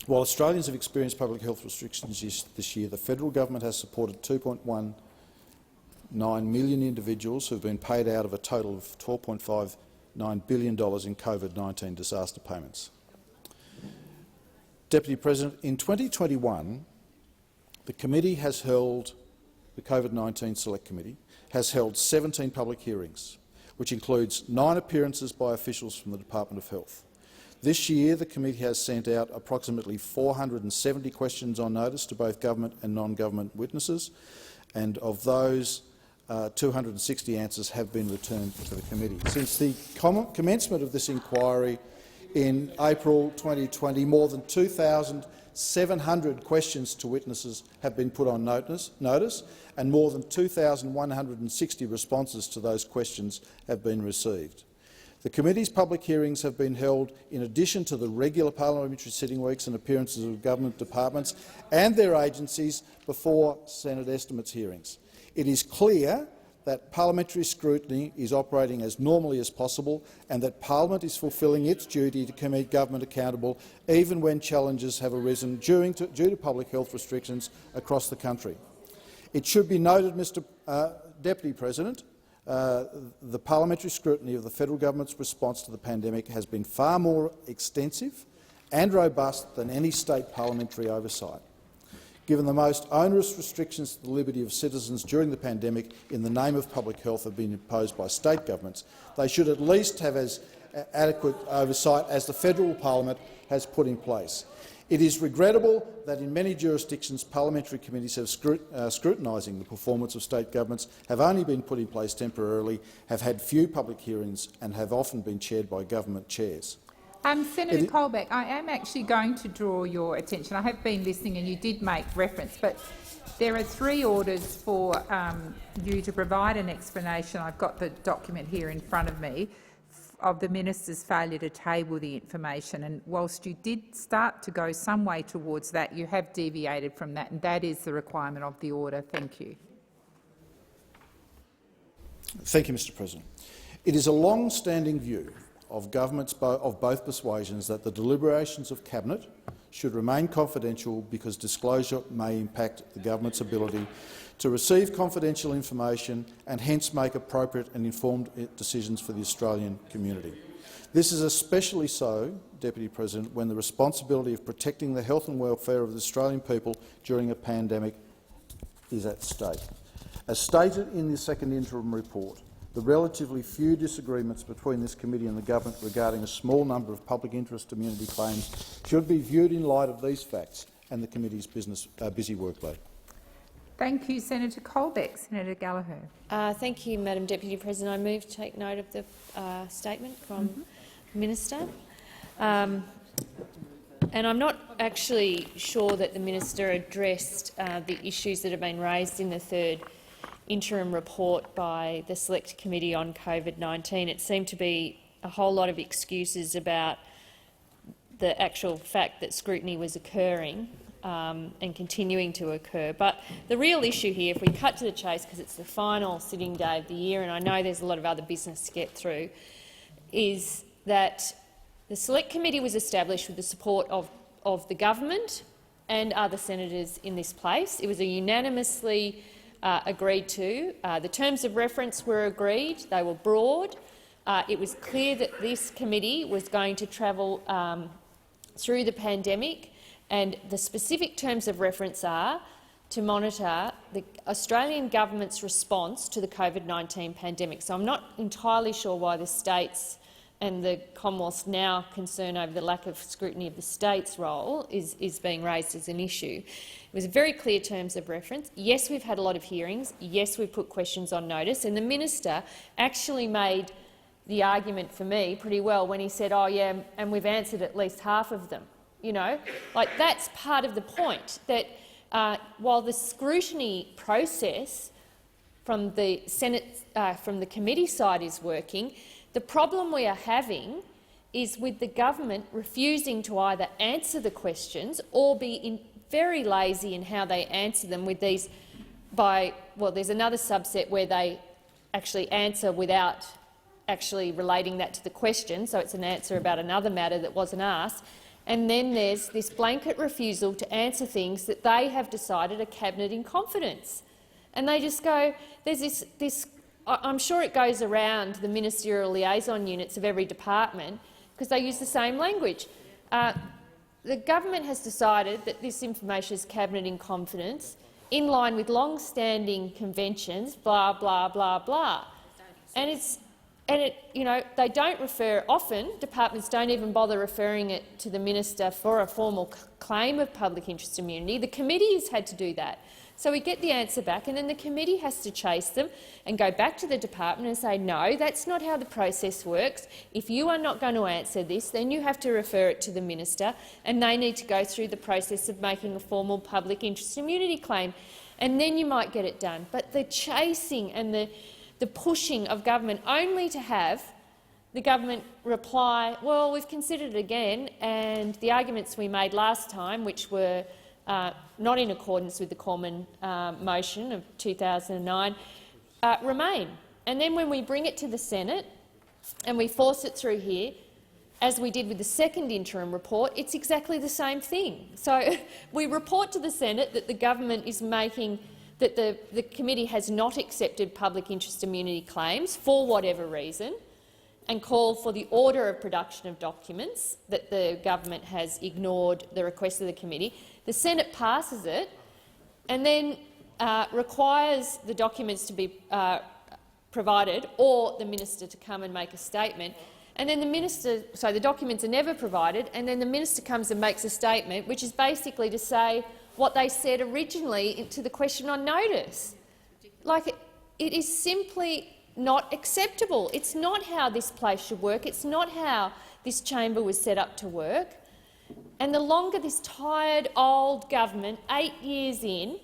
While Australians have experienced public health restrictions this year, the federal government has supported 2.19 million individuals who have been paid out of a total of $12.59 billion in COVID-19 disaster payments. Deputy President, in 2021, the COVID-19 Select Committee has held 17 public hearings, which includes 9 appearances by officials from the Department of Health. This year, the committee has sent out approximately 470 questions on notice to both government and non-government witnesses, and of those, 260 answers have been returned to the committee. Since the commencement of this inquiry in April 2020, more than 2,700 questions to witnesses have been put on notice, and more than 2,160 responses to those questions have been received. The committee's public hearings have been held in addition to the regular parliamentary sitting weeks and appearances of government departments and their agencies before Senate estimates hearings. It is clear that parliamentary scrutiny is operating as normally as possible and that Parliament is fulfilling its duty to keep government accountable even when challenges have arisen due to public health restrictions across the country. It should be noted, Mr Deputy President, the parliamentary scrutiny of the federal government's response to the pandemic has been far more extensive and robust than any state parliamentary oversight. Given the most onerous restrictions to the liberty of citizens during the pandemic in the name of public health have been imposed by state governments, they should at least have as adequate oversight as the federal parliament has put in place. It is regrettable that in many jurisdictions parliamentary committees have scrutinising the performance of state governments have only been put in place temporarily, have had few public hearings and have often been chaired by government chairs. Senator Colbeck, I am actually going to draw your attention. I have been listening and you did make reference, but there are 3 orders for you to provide an explanation. I've got the document here in front of me of the minister's failure to table the information, and whilst you did start to go some way towards that, you have deviated from that, and that is the requirement of the order. Thank you. Thank you, Mr President. It is a long-standing view of governments of both persuasions that the deliberations of Cabinet should remain confidential because disclosure may impact the government's ability to receive confidential information and hence make appropriate and informed decisions for the Australian community. This is especially so, Deputy President, when the responsibility of protecting the health and welfare of the Australian people during a pandemic is at stake. As stated in the second interim report, the relatively few disagreements between this committee and the government regarding a small number of public interest immunity claims should be viewed in light of these facts and the committee's busy workload. Thank you, Senator Colbeck. Senator Gallagher. Thank you, Madam Deputy President. I move to take note of the statement from the Minister. And I'm not actually sure that the Minister addressed the issues that have been raised in the third interim report by the Select Committee on COVID-19. It seemed to be a whole lot of excuses about the actual fact that scrutiny was occurring and continuing to occur. But the real issue here, if we cut to the chase, because it's the final sitting day of the year and I know there's a lot of other business to get through, is that the Select Committee was established with the support of the government and other senators in this place. It was a unanimously agreed to. The terms of reference were agreed. They were broad. It was clear that this committee was going to travel through the pandemic, and the specific terms of reference are to monitor the Australian government's response to the COVID-19 pandemic. So I'm not entirely sure why the states and the Commonwealth's now concern over the lack of scrutiny of the states' role is being raised as an issue. It was very clear terms of reference. Yes, we've had a lot of hearings. Yes, we've put questions on notice. And the minister actually made the argument for me pretty well when he said, oh yeah, and we've answered at least half of them. You know, like that's part of the point, that while the scrutiny process from the Senate, from the committee side is working, the problem we are having is with the government refusing to either answer the questions or be very lazy in how they answer them with these well, there's another subset where they actually answer without actually relating that to the question, so it's an answer about another matter that wasn't asked. And then there's this blanket refusal to answer things that they have decided are cabinet in confidence. And they just go, there's this I'm sure it goes around the ministerial liaison units of every department because they use the same language. The government has decided that this information is cabinet in confidence, in line with long-standing conventions, blah, blah, blah, blah. You know, they don't refer often. Departments don't even bother referring it to the minister for a formal claim of public interest immunity. The committee has had to do that. So we get the answer back, and then the committee has to chase them and go back to the department and say, no, that's not how the process works. If you are not going to answer this, then you have to refer it to the minister, and they need to go through the process of making a formal public interest immunity claim, and then you might get it done. But the chasing and the pushing of government only to have the government reply, well, we've considered it again, and the arguments we made last time, which were not in accordance with the Cormann motion of 2009, remain. And then when we bring it to the Senate and we force it through here, as we did with the second interim report, it's exactly the same thing. So we report to the Senate that the government is making that the committee has not accepted public interest immunity claims for whatever reason, and call for the order of production of documents, that the government has ignored the request of the committee. The Senate passes it and then requires the documents to be provided or the minister to come and make a statement. And then the minister, so the documents are never provided, and then the minister comes and makes a statement, which is basically to say what they said originally to the question on notice. Like, it is simply not acceptable. It's not how this place should work. It's not how this chamber was set up to work. And the longer this tired old government, 8 years in,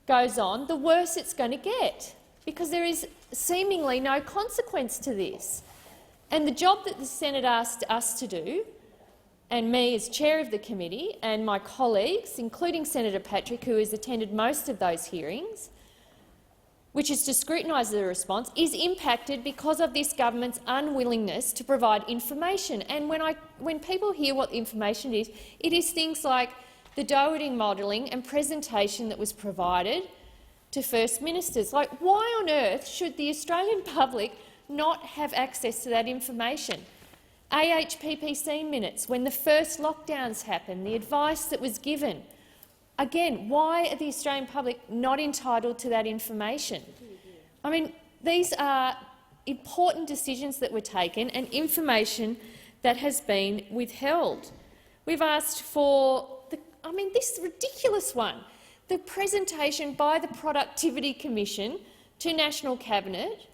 goes on, the worse it's going to get, because there is seemingly no consequence to this. And the job that the Senate asked us to do, and me as chair of the committee, and my colleagues, including Senator Patrick, who has attended most of those hearings, which is to scrutinise the response, is impacted because of this government's unwillingness to provide information. And when people hear what the information is, it is things like the Doherty modelling and presentation that was provided to First Ministers. Like, why on earth should the Australian public not have access to that information? AHPPC minutes, when the first lockdowns happened, the advice that was given. Again, why are the Australian public not entitled to that information? I mean, these are important decisions that were taken and information that has been withheld. We've asked for this ridiculous one, the presentation by the Productivity Commission to National Cabinet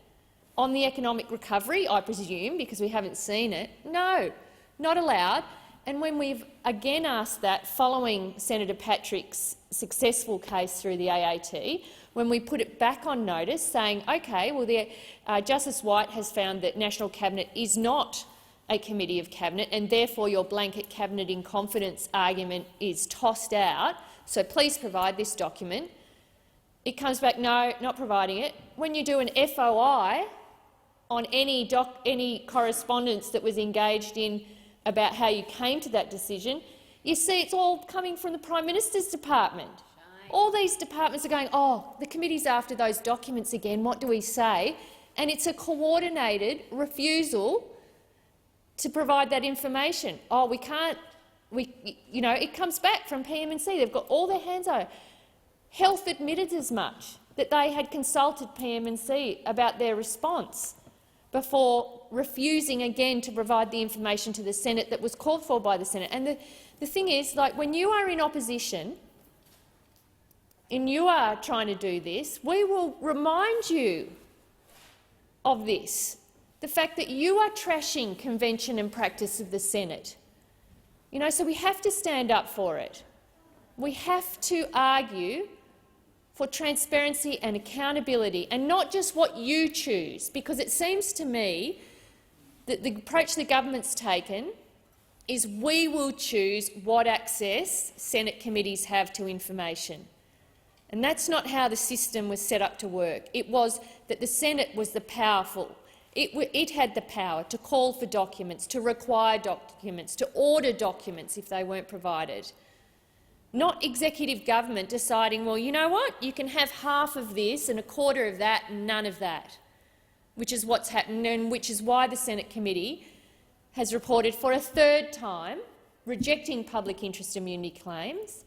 on the economic recovery, I presume, because we haven't seen it. No, not allowed. And when we've again asked that following Senator Patrick's successful case through the AAT, when we put it back on notice saying, OK, well, Justice White has found that National Cabinet is not a committee of Cabinet and therefore your blanket Cabinet in confidence argument is tossed out, so please provide this document. It comes back, no, not providing it. When you do an FOI on any correspondence that was engaged in about how you came to that decision, you see it's all coming from the Prime Minister's department. All these departments are going, oh, the committee's after those documents again, what do we say? And it's a coordinated refusal to provide that information. Oh, we can't, it comes back from PMNC. They've got all their hands over. Health admitted as much, that they had consulted PMNC about their response before refusing again to provide the information to the Senate that was called for by the Senate. And the thing is, like, when you are in opposition and you are trying to do this, we will remind you of this, the fact that you are trashing convention and practice of the Senate. So we have to stand up for it. We have to argue for transparency and accountability, and not just what you choose, because it seems to me that the approach the government's taken is we will choose what access Senate committees have to information. And that's not how the system was set up to work. It was that the Senate was the powerful. It had the power to call for documents, to require documents, to order documents if they weren't provided. Not executive government deciding, well, you know what, you can have half of this and a quarter of that and none of that, which is what's happened and which is why the Senate committee has reported for a third time rejecting public interest immunity claims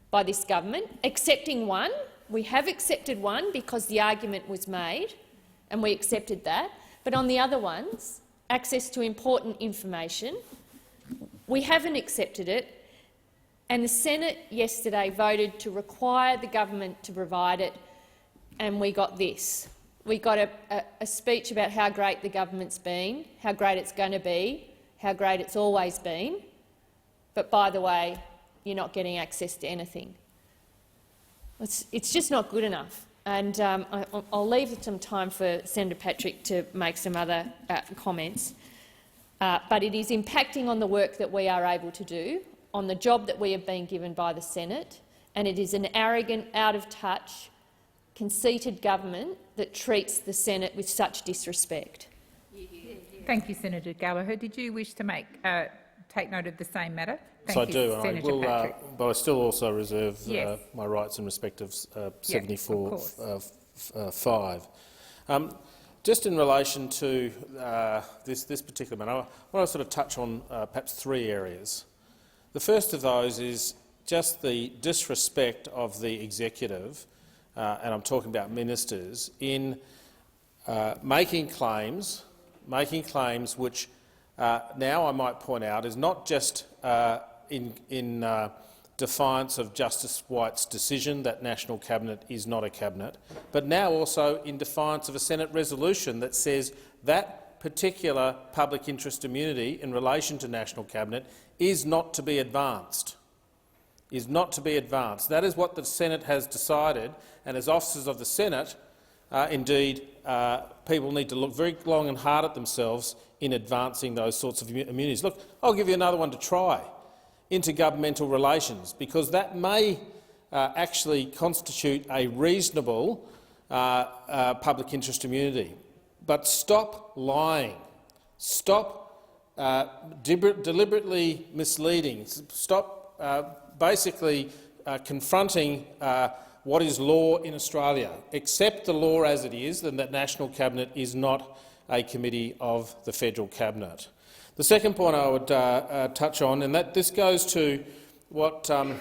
by this government, accepting one. We have accepted one because the argument was made and we accepted that. But on the other ones, access to important information, we haven't accepted it. And the Senate yesterday voted to require the government to provide it, and we got this. We got a speech about how great the government's been, how great it's going to be, how great it's always been. But by the way, you're not getting access to anything. It's just not good enough. and I'll leave some time for Senator Patrick to make some other comments, but it is impacting on the work that we are able to do, on the job that we have been given by the Senate, and it is an arrogant, out-of-touch, conceited government that treats the Senate with such disrespect. Thank you, Senator Gallagher. Did you wish to take note of the same matter? Yes, I do, Senator and I will, Patrick. but I still also reserve Yes. my rights in respect of Yeah, of course. 74(5). Just in relation to this particular matter, I want to sort of touch on perhaps 3 areas. The first of those is just the disrespect of the executive, and I'm talking about ministers, in making claims which now I might point out is not just in defiance of Justice White's decision that National Cabinet is not a cabinet, but now also in defiance of a Senate resolution that says that particular public interest immunity in relation to National Cabinet is not to be advanced. That is what the Senate has decided, and as officers of the Senate, indeed, people need to look very long and hard at themselves in advancing those sorts of immunities. Look, I'll give you another one to try: intergovernmental relations, because that may actually constitute a reasonable public interest immunity. But stop lying. Stop deliberately misleading. Stop basically confronting what is law in Australia. Accept the law as it is, and that National Cabinet is not a committee of the federal cabinet. The second point I would touch on, and that this goes to what Senator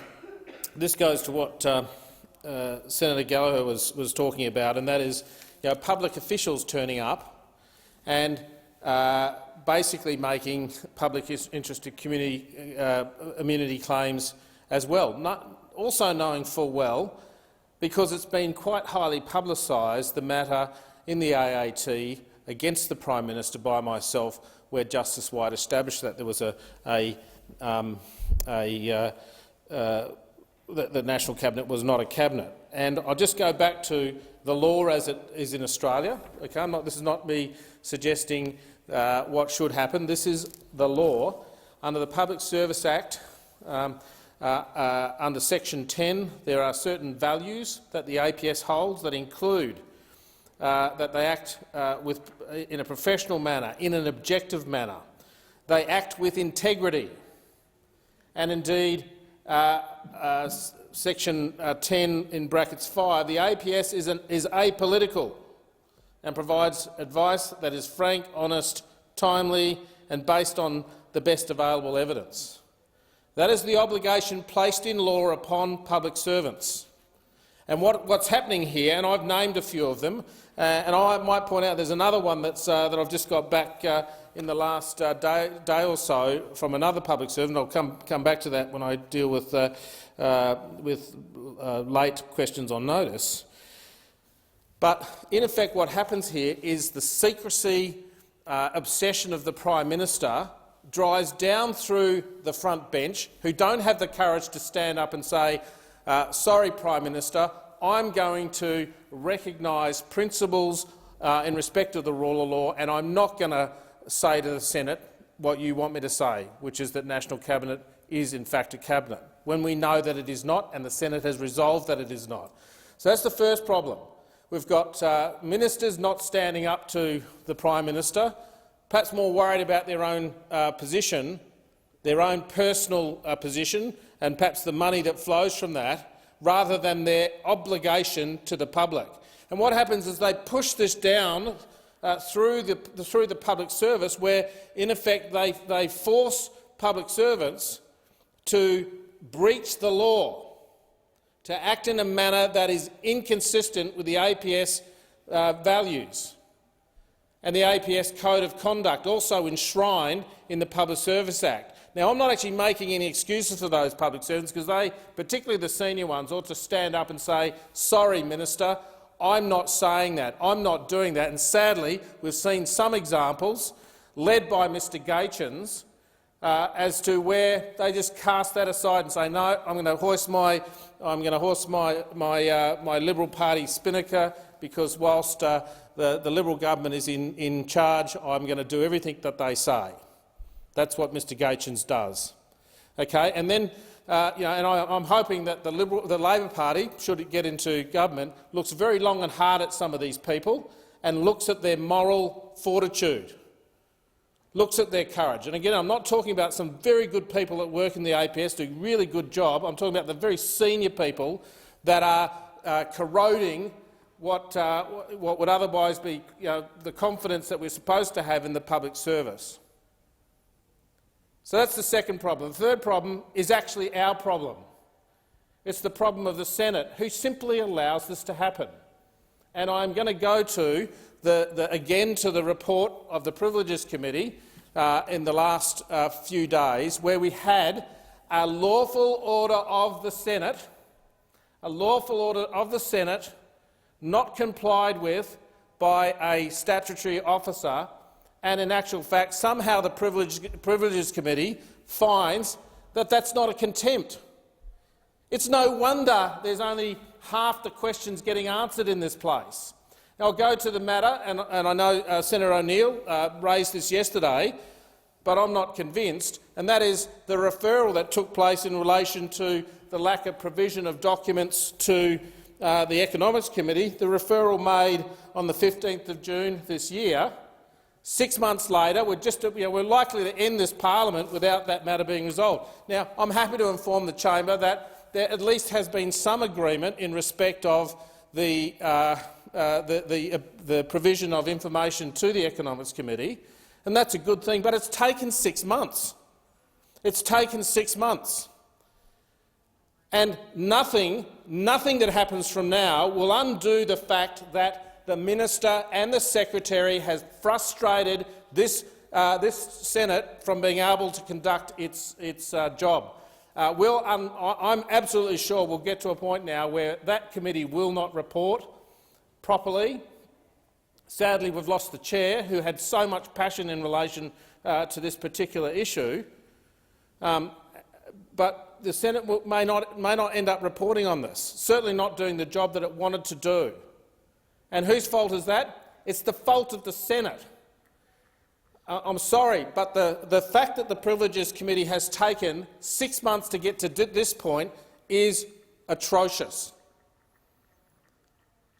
Gallagher was talking about, and that is public officials turning up and basically making public interest community immunity claims as well. Also knowing full well, because it's been quite highly publicised, the matter in the AAT against the Prime Minister by myself, where Justice White established that there was the National Cabinet was not a cabinet. And I'll just go back to the law as it is in Australia. Okay, this is not me suggesting what should happen. This is the law. Under the Public Service Act, under Section 10, there are certain values that the APS holds that include that they act in a professional manner, in an objective manner. They act with integrity. And indeed, Section 10 in brackets 5, the APS is apolitical and provides advice that is frank, honest, timely and based on the best available evidence. That is the obligation placed in law upon public servants. And what's happening here, and I've named a few of them, and I might point out there's another one that I've just got back in the last day or so from another public servant. I'll come back to that when I deal with late questions on notice. But in effect what happens here is the secrecy obsession of the Prime Minister dries down through the front bench, who don't have the courage to stand up and say, sorry, Prime Minister, I'm going to recognise principles in respect of the rule of law, and I'm not going to say to the Senate what you want me to say, which is that National Cabinet is in fact a cabinet, when we know that it is not and the Senate has resolved that it is not. So that's the first problem. We've got ministers not standing up to the Prime Minister, perhaps more worried about their own position, their own personal position, and perhaps the money that flows from that, rather than their obligation to the public. And what happens is they push this down through the public service, where in effect they force public servants to breach the law, to act in a manner that is inconsistent with the APS values and the APS Code of Conduct, also enshrined in the Public Service Act. Now, I'm not actually making any excuses for those public servants, because they, particularly the senior ones, ought to stand up and say, sorry, Minister, I'm not saying that, I'm not doing that. And sadly, we've seen some examples, led by Mr Gaetjens, as to where they just cast that aside and say, no, I'm going to hoist my Liberal Party spinnaker because whilst the Liberal government is in charge, I'm going to do everything that they say. That's what Mr Gaetjens does. Okay, and then I'm hoping that the Labor Party, should it get into government, looks very long and hard at some of these people and looks at their moral fortitude, looks at their courage. And again, I'm not talking about some very good people that work in the APS, do a really good job. I'm talking about the very senior people that are corroding what would otherwise be the confidence that we're supposed to have in the public service. So that's the second problem. The third problem is actually our problem. It's the problem of the Senate, who simply allows this to happen. And I'm going to go to again to the report of the Privileges Committee in the last few days, where we had a lawful order of the Senate, not complied with by a statutory officer, and in actual fact somehow the Privileges Committee finds that that's not a contempt. It's no wonder there's only half the questions getting answered in this place. Now, I'll go to the matter, and I know Senator O'Neill raised this yesterday, but I'm not convinced, and that is the referral that took place in relation to the lack of provision of documents to the Economics Committee, the referral made on the 15th of June this year. 6 months later, we're likely to end this parliament without that matter being resolved. Now, I'm happy to inform the chamber that there at least has been some agreement in respect of the provision of information to the Economics Committee, and that's a good thing. But it's taken 6 months. It's taken 6 months, and nothing that happens from now will undo the fact that the Minister and the Secretary has frustrated this Senate from being able to conduct its job. I'm absolutely sure we'll get to a point now where that committee will not report properly. Sadly, we've lost the chair, who had so much passion in relation to this particular issue. But the Senate may not end up reporting on this, certainly not doing the job that it wanted to do. And whose fault is that? It's the fault of the Senate. I'm sorry, but the fact that the Privileges Committee has taken 6 months to get to this point is atrocious.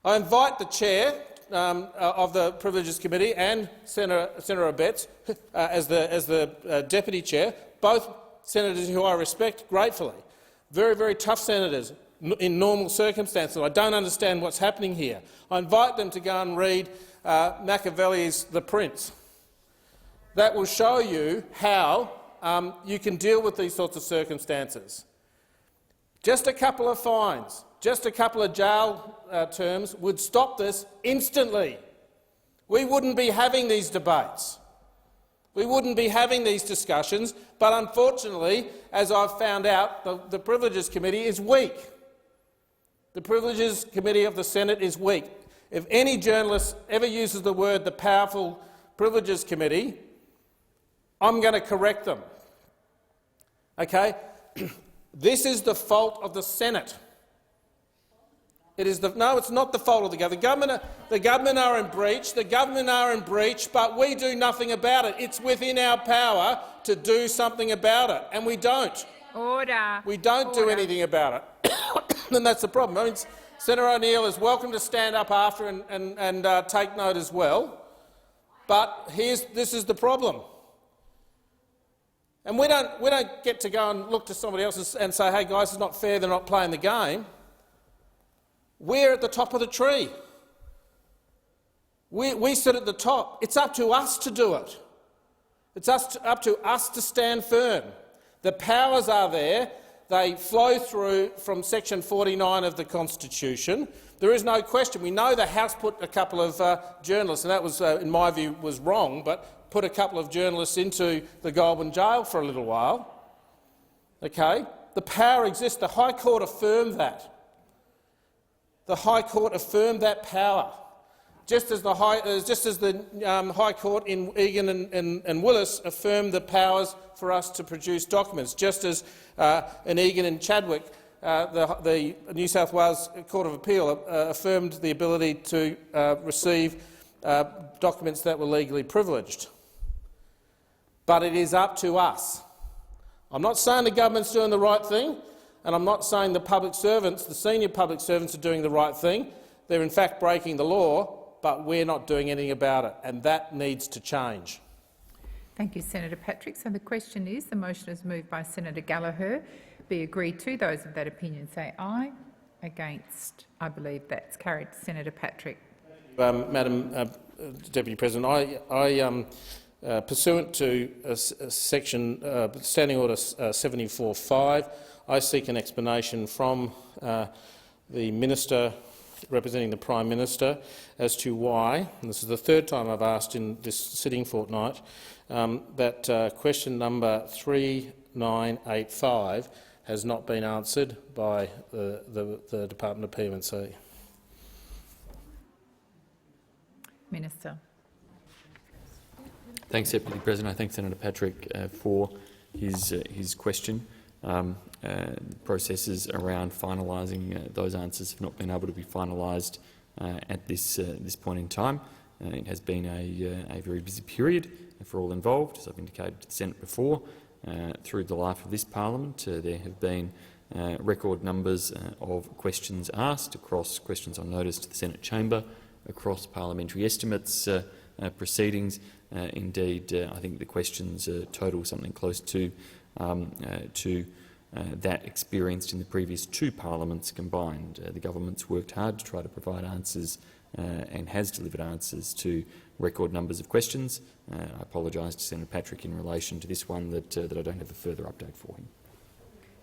I invite the chair of the Privileges Committee and Senator Abetz as the deputy chair, both senators who I respect gratefully, very, very tough senators in normal circumstances. I don't understand what's happening here. I invite them to go and read Machiavelli's The Prince. That will show you how you can deal with these sorts of circumstances. Just a couple of fines, just a couple of jail terms would stop this instantly. We wouldn't be having these debates. We wouldn't be having these discussions, but unfortunately, as I've found out, the Privileges Committee is weak. The Privileges Committee of the Senate is weak. If any journalist ever uses the word the powerful Privileges Committee, I'm going to correct them. Okay? This is the fault of the Senate. No, it's not the fault of the government. The government are in breach. The government are in breach, but we do nothing about it. It's within our power to do something about it, and we don't. Order. We don't do anything about it, and that's the problem. I mean, Senator O'Neill is welcome to stand up after and take note as well, but this is the problem. And we don't get to go and look to somebody else and say, hey guys, it's not fair, they're not playing the game. We're at the top of the tree. We sit at the top. It's up to us to do it. It's up to us to stand firm. The powers are there. They flow through from Section 49 of the Constitution. There is no question. We know the House put a couple of journalists, and that was, in my view, was wrong, but put a couple of journalists into the Goulburn jail for a little while. Okay? The power exists. The High Court affirmed that. The High Court affirmed that power. just as the High Court in Egan and Willis affirmed the powers for us to produce documents, just as in Egan and Chadwick the New South Wales Court of Appeal affirmed the ability to receive documents that were legally privileged. But it is up to us. I'm not saying the government's doing the right thing, and I'm not saying the public servants, the senior public servants, are doing the right thing. They're in fact breaking the law, but we're not doing anything about it, and that needs to change. Thank you, Senator Patrick. So the question is, the motion is moved by Senator Gallagher. Be agreed to. Those of that opinion say aye. Against, I believe that's carried. Senator Patrick. Madam Deputy President, pursuant to section Standing Order 74.5, I seek an explanation from the Minister representing the Prime Minister as to why, and this is the third time I've asked in this sitting fortnight, that question number 3985 has not been answered by the Department of P&C. Minister. Thanks, Deputy President. I thank Senator Patrick for his question. Processes around finalising those answers have not been able to be finalised at this point in time. It has been a very busy period for all involved, as I've indicated to the Senate before. Through the life of this parliament, there have been record numbers of questions asked across questions on notice to the Senate chamber, across parliamentary estimates proceedings. Indeed, I think the questions total something close to that experienced in the previous two parliaments combined. The government's worked hard to try to provide answers and has delivered answers to record numbers of questions. I apologise to Senator Patrick in relation to this one that I don't have a further update for him.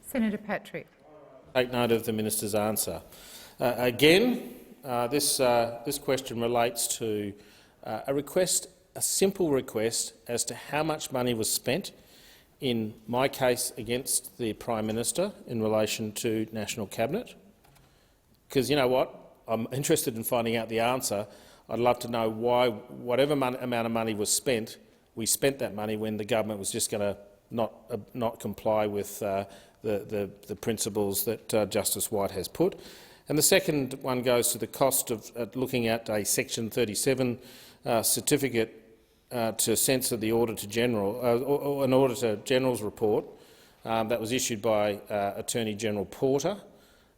Senator Patrick. Take note of the minister's answer. Again, this question relates to a simple request as to how much money was spent in my case against the Prime Minister in relation to National Cabinet. Because you know what? I'm interested in finding out the answer. I'd love to know why, whatever amount of money was spent, we spent that money when the government was just going to not comply with the principles that Justice White has put. And the second one goes to the cost of looking at a Section 37 certificate to censor the Auditor General, or an Auditor General's report that was issued by Attorney General Porter.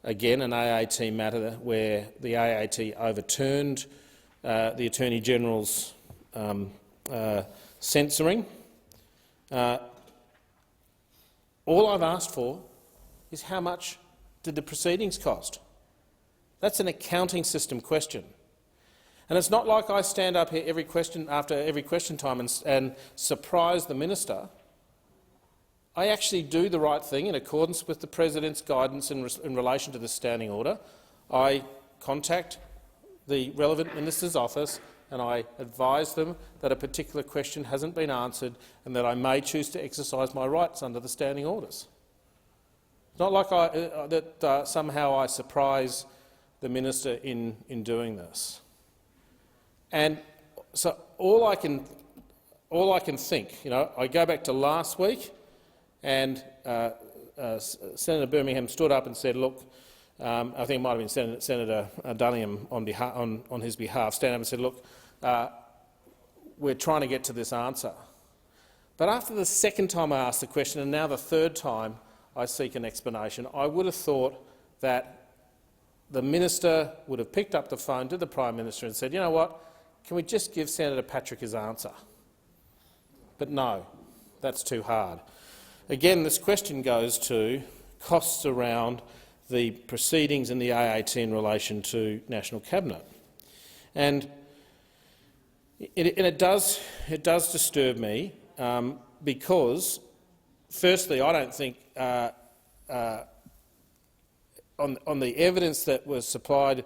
Again, an AAT matter where the AAT overturned the Attorney General's censoring. All I've asked for is how much did the proceedings cost? That's an accounting system question. And it's not like I stand up here after every question time and surprise the minister. I actually do the right thing in accordance with the President's guidance in relation to the standing order. I contact the relevant minister's office and I advise them that a particular question hasn't been answered and that I may choose to exercise my rights under the standing orders. It's not like somehow I surprise the minister in doing this. And so all I can think, I go back to last week, and Senator Birmingham stood up and said, "Look," I think it might have been Senator Dullingham on his behalf, stand up and said, "Look, we're trying to get to this answer." But after the second time I asked the question, and now the third time I seek an explanation, I would have thought that the minister would have picked up the phone to the Prime Minister and said, "You know what? Can we just give Senator Patrick his answer?" But no, that's too hard. Again, this question goes to costs around the proceedings in the AAT in relation to National Cabinet. And it does disturb me because, firstly, I don't think on the evidence that was supplied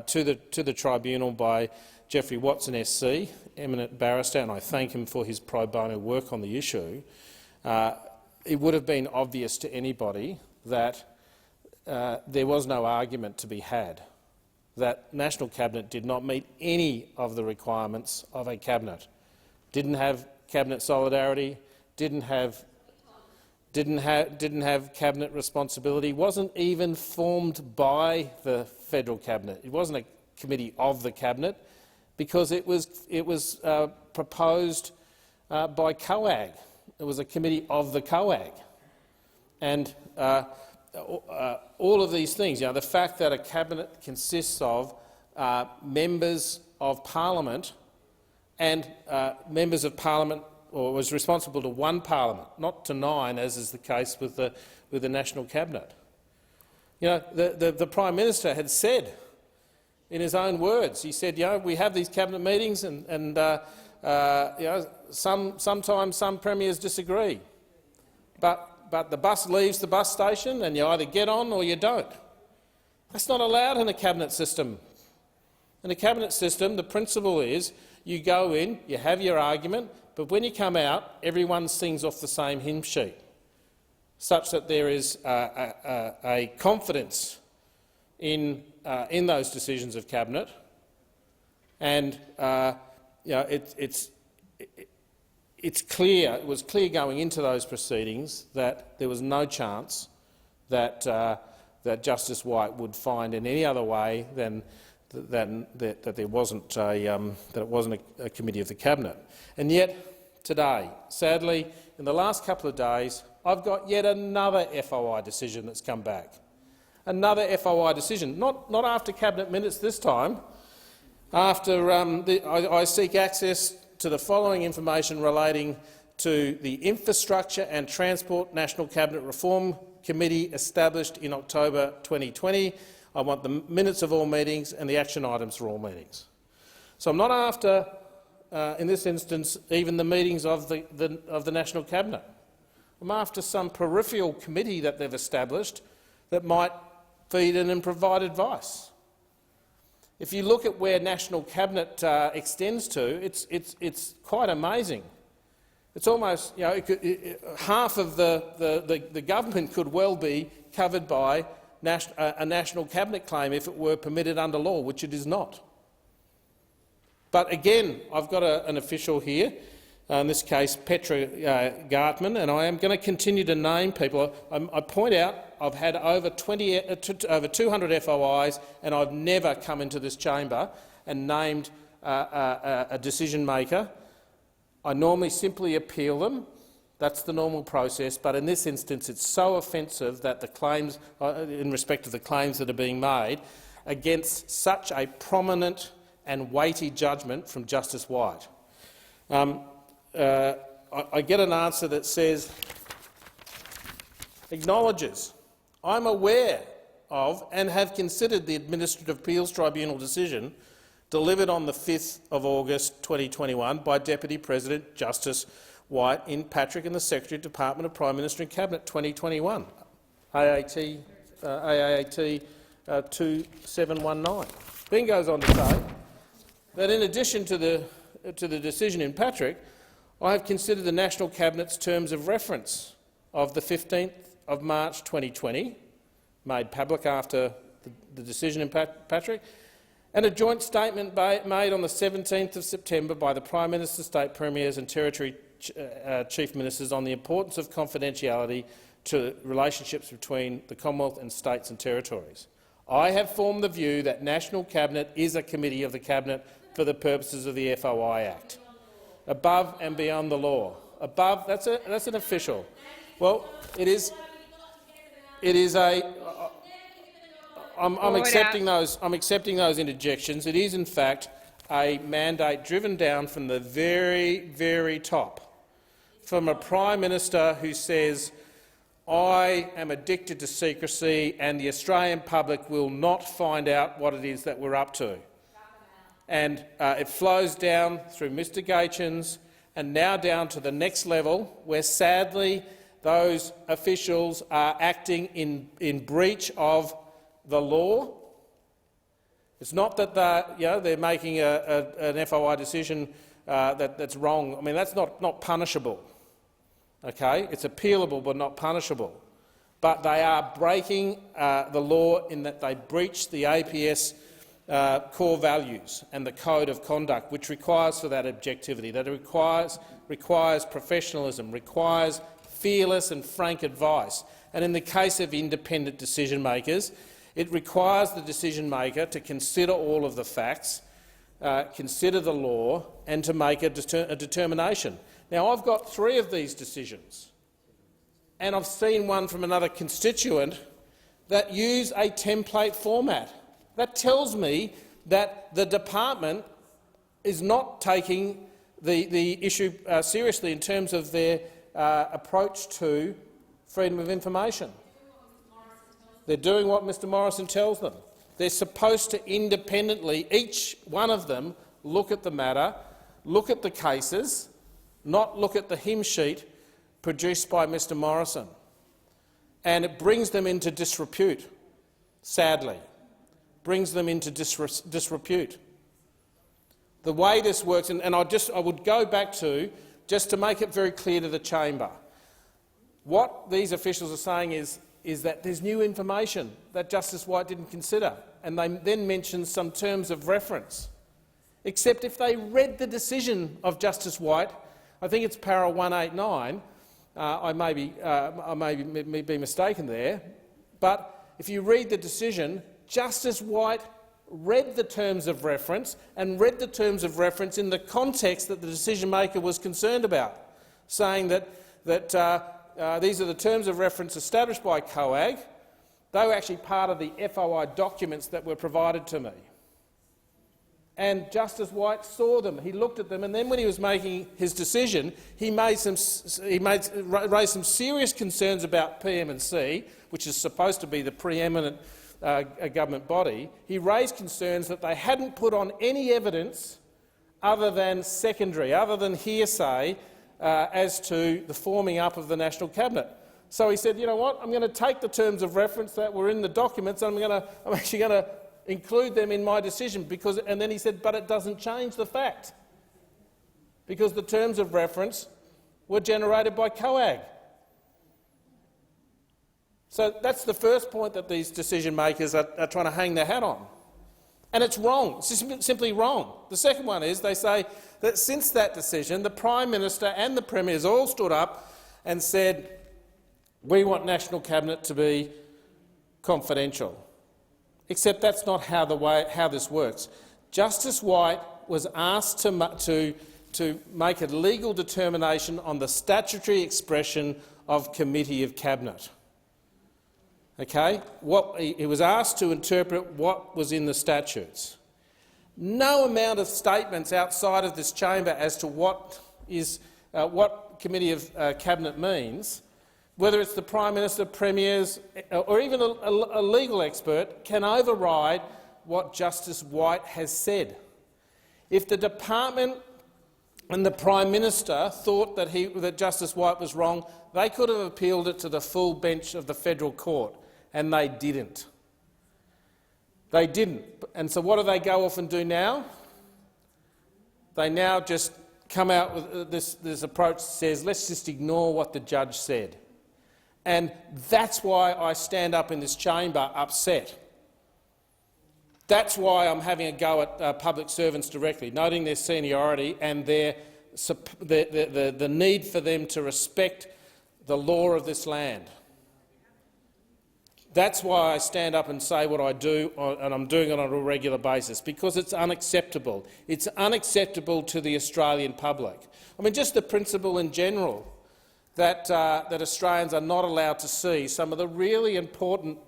to the tribunal by Geoffrey Watson SC, eminent barrister, and I thank him for his pro bono work on the issue, it would have been obvious to anybody that there was no argument to be had. that National Cabinet did not meet any of the requirements of a cabinet. Didn't have cabinet solidarity, didn't have cabinet responsibility, wasn't even formed by the federal cabinet. It wasn't a committee of the cabinet because it was proposed by COAG. It was a committee of the COAG, and all of these things. The fact that a cabinet consists of members of parliament and members of parliament, or was responsible to one parliament, not to 9, as is the case with the national cabinet. The Prime Minister had said, in his own words, he said, we have these cabinet meetings, and sometimes some premiers disagree, but the bus leaves the bus station, and you either get on or you don't. That's not allowed in a cabinet system. In a cabinet system, the principle is you go in, you have your argument, but when you come out, everyone sings off the same hymn sheet, such that there is a confidence in those decisions of cabinet, and it's clear. It was clear going into those proceedings that there was no chance that Justice White would find in any other way than that there wasn't a committee of the cabinet. And yet today, sadly, in the last couple of days, I've got yet another FOI decision that's come back. Another FOI decision, not after cabinet minutes this time. After I seek access to the following information relating to the Infrastructure and Transport National Cabinet Reform Committee established in October 2020. I want the minutes of all meetings and the action items for all meetings. So I'm not after, in this instance, even the meetings of the National Cabinet. I'm after some peripheral committee that they've established that might feed in and provide advice. If you look at where National Cabinet extends to, it's quite amazing. It's almost, half of the government could well be covered by a National Cabinet claim if it were permitted under law, which it is not. But again, I've got an official here, in this case Petra Gartman, and I am going to continue to name people. I point out I've had over 200 FOIs, and I've never come into this chamber and named a decision maker. I normally simply appeal them. That's the normal process, but in this instance it's so offensive that the claims, in respect of the claims that are being made, against such a prominent and weighty judgment from Justice White. I get an answer that says, acknowledges, I'm aware of and have considered the Administrative Appeals Tribunal decision delivered on the 5th of August 2021 by Deputy President Justice White in Patrick and the Secretary of Department of Prime Minister and Cabinet 2021, AAT 2719. Then goes on to say that in addition to the decision in Patrick, I have considered the National Cabinet's terms of reference of the 15th of March 2020, made public after the decision in Patrick, and a joint statement made on the 17th of September by the Prime Minister, State Premiers and Territory Chief Ministers on the importance of confidentiality to relationships between the Commonwealth and states and territories. I have formed the view that National Cabinet is a committee of the Cabinet for the purposes of the FOI Act, above and beyond the law. Above, that's an official. Well, it is a. I'm accepting those. I'm accepting those interjections. It is, in fact, a mandate driven down from the very, very top, from a Prime Minister who says, I am addicted to secrecy and the Australian public will not find out what it is that we're up to. And it flows down through Mr Gaetjens and now down to the next level, where sadly those officials are acting in breach of the law. It's not that they're making an FOI decision that's wrong. I mean, that's not punishable. Okay, it's appealable but not punishable. But they are breaking the law in that they breach the APS core values and the code of conduct, which requires for that objectivity, that it requires professionalism, requires fearless and frank advice. And in the case of independent decision-makers, it requires the decision-maker to consider all of the facts, consider the law and to make a determination. Now, I've got 3 of these decisions, and I've seen one from another constituent that use a template format. That tells me that the department is not taking the issue seriously in terms of their approach to freedom of information. They're doing what Mr Morrison tells them. They're supposed to independently, each one of them, look at the matter, look at the cases, not look at the hymn sheet produced by Mr Morrison. And it brings them into disrepute, sadly. Brings them into disrepute. The way this works, and I would go back to, just to make it very clear to the chamber, what these officials are saying is that there's new information that Justice White didn't consider, and they then mention some terms of reference. Except if they read the decision of Justice White, I think it's para 189, I may be mistaken there, but if you read the decision, Justice White read the terms of reference and read the terms of reference in the context that the decision-maker was concerned about, saying that these are the terms of reference established by COAG. They were actually part of the FOI documents that were provided to me. And Justice White saw them, he looked at them, and then when he was making his decision, he raised some serious concerns about PM&C, which is supposed to be the preeminent government body. He raised concerns that they hadn't put on any evidence other than secondary, other than hearsay, as to the forming up of the National Cabinet. So he said, you know what, I'm going to take the terms of reference that were in the documents and I'm actually going to include them in my decision, and then he said, but it doesn't change the fact, because the terms of reference were generated by COAG. So that's the first point that these decision-makers are trying to hang their hat on. And it's wrong. It's simply wrong. The second one is they say that since that decision, the Prime Minister and the Premiers all stood up and said, we want National Cabinet to be confidential. Except that's not how this works. Justice White was asked to make a legal determination on the statutory expression of Committee of Cabinet. Okay? He was asked to interpret what was in the statutes. No amount of statements outside of this chamber as to what Committee of Cabinet means, whether it's the Prime Minister, Premiers or even a legal expert, can override what Justice White has said. If the department and the Prime Minister thought that Justice White was wrong, they could have appealed it to the full bench of the federal court, and they didn't. They didn't. And so what do they go off and do now? They now just come out with this approach that says, let's just ignore what the judge said. And that's why I stand up in this chamber upset. That's why I'm having a go at public servants directly, noting their seniority and the need for them to respect the law of this land. That's why I stand up and say what I do, and I'm doing it on a regular basis, because it's unacceptable. It's unacceptable to the Australian public. I mean, just the principle in general that Australians are not allowed to see some of the really important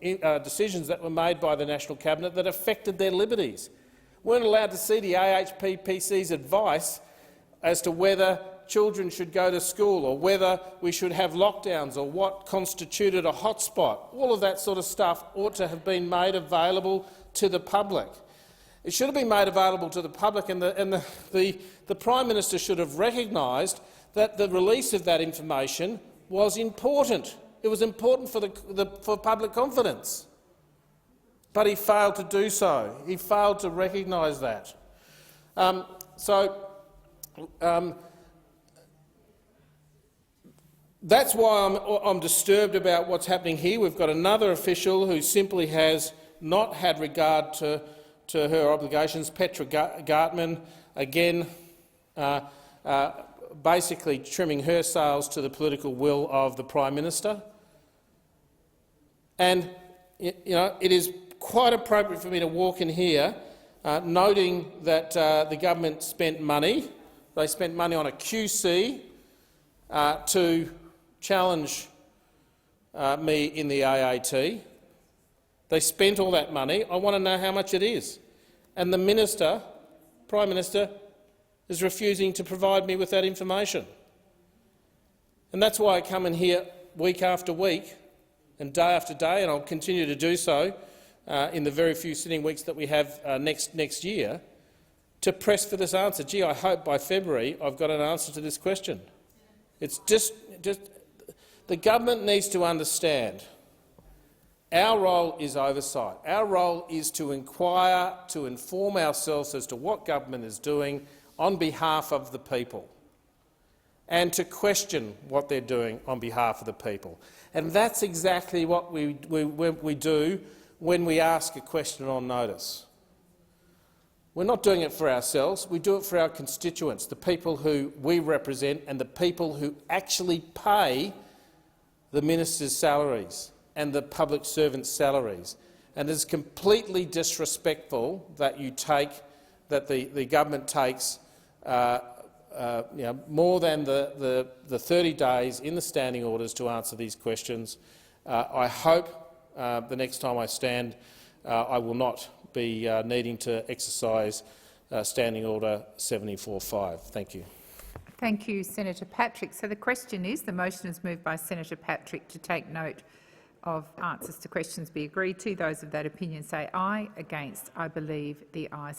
decisions that were made by the National Cabinet that affected their liberties. Weren't allowed to see the AHPPC's advice as to whether children should go to school or whether we should have lockdowns or what constituted a hotspot. All of that sort of stuff ought to have been made available to the public. It should have been made available to the public, and the Prime Minister should have recognised that the release of that information was important. It was important for public confidence. But he failed to do so. He failed to recognise that. That's why I'm disturbed about what's happening here. We've got another official who simply has not had regard to to her obligations. Petra Gartman, again, basically trimming her sails to the political will of the Prime Minister. And it is quite appropriate for me to walk in here noting that the government spent money. They spent money on a QC to challenge me in the AAT. They spent all that money. I want to know how much it is. And the Minister, Prime Minister, is refusing to provide me with that information. And that's why I come in here week after week and day after day, and I'll continue to do so in the very few sitting weeks that we have next year, to press for this answer. Gee, I hope by February I've got an answer to this question. It's just the government needs to understand our role is oversight. Our role is to inquire, to inform ourselves as to what government is doing on behalf of the people, and to question what they're doing on behalf of the people. And that's exactly what we do when we ask a question on notice. We're not doing it for ourselves, we do it for our constituents, the people who we represent and the people who actually pay the ministers' salaries and the public servants' salaries. And it's completely disrespectful that the government takes more than the 30 days in the standing orders to answer these questions. I hope the next time I stand I will not be needing to exercise Standing Order 74.5. Thank you. Thank you, Senator Patrick. So the question is, the motion is moved by Senator Patrick to take note of answers to questions be agreed to. Those of that opinion say aye. Against, I believe the ayes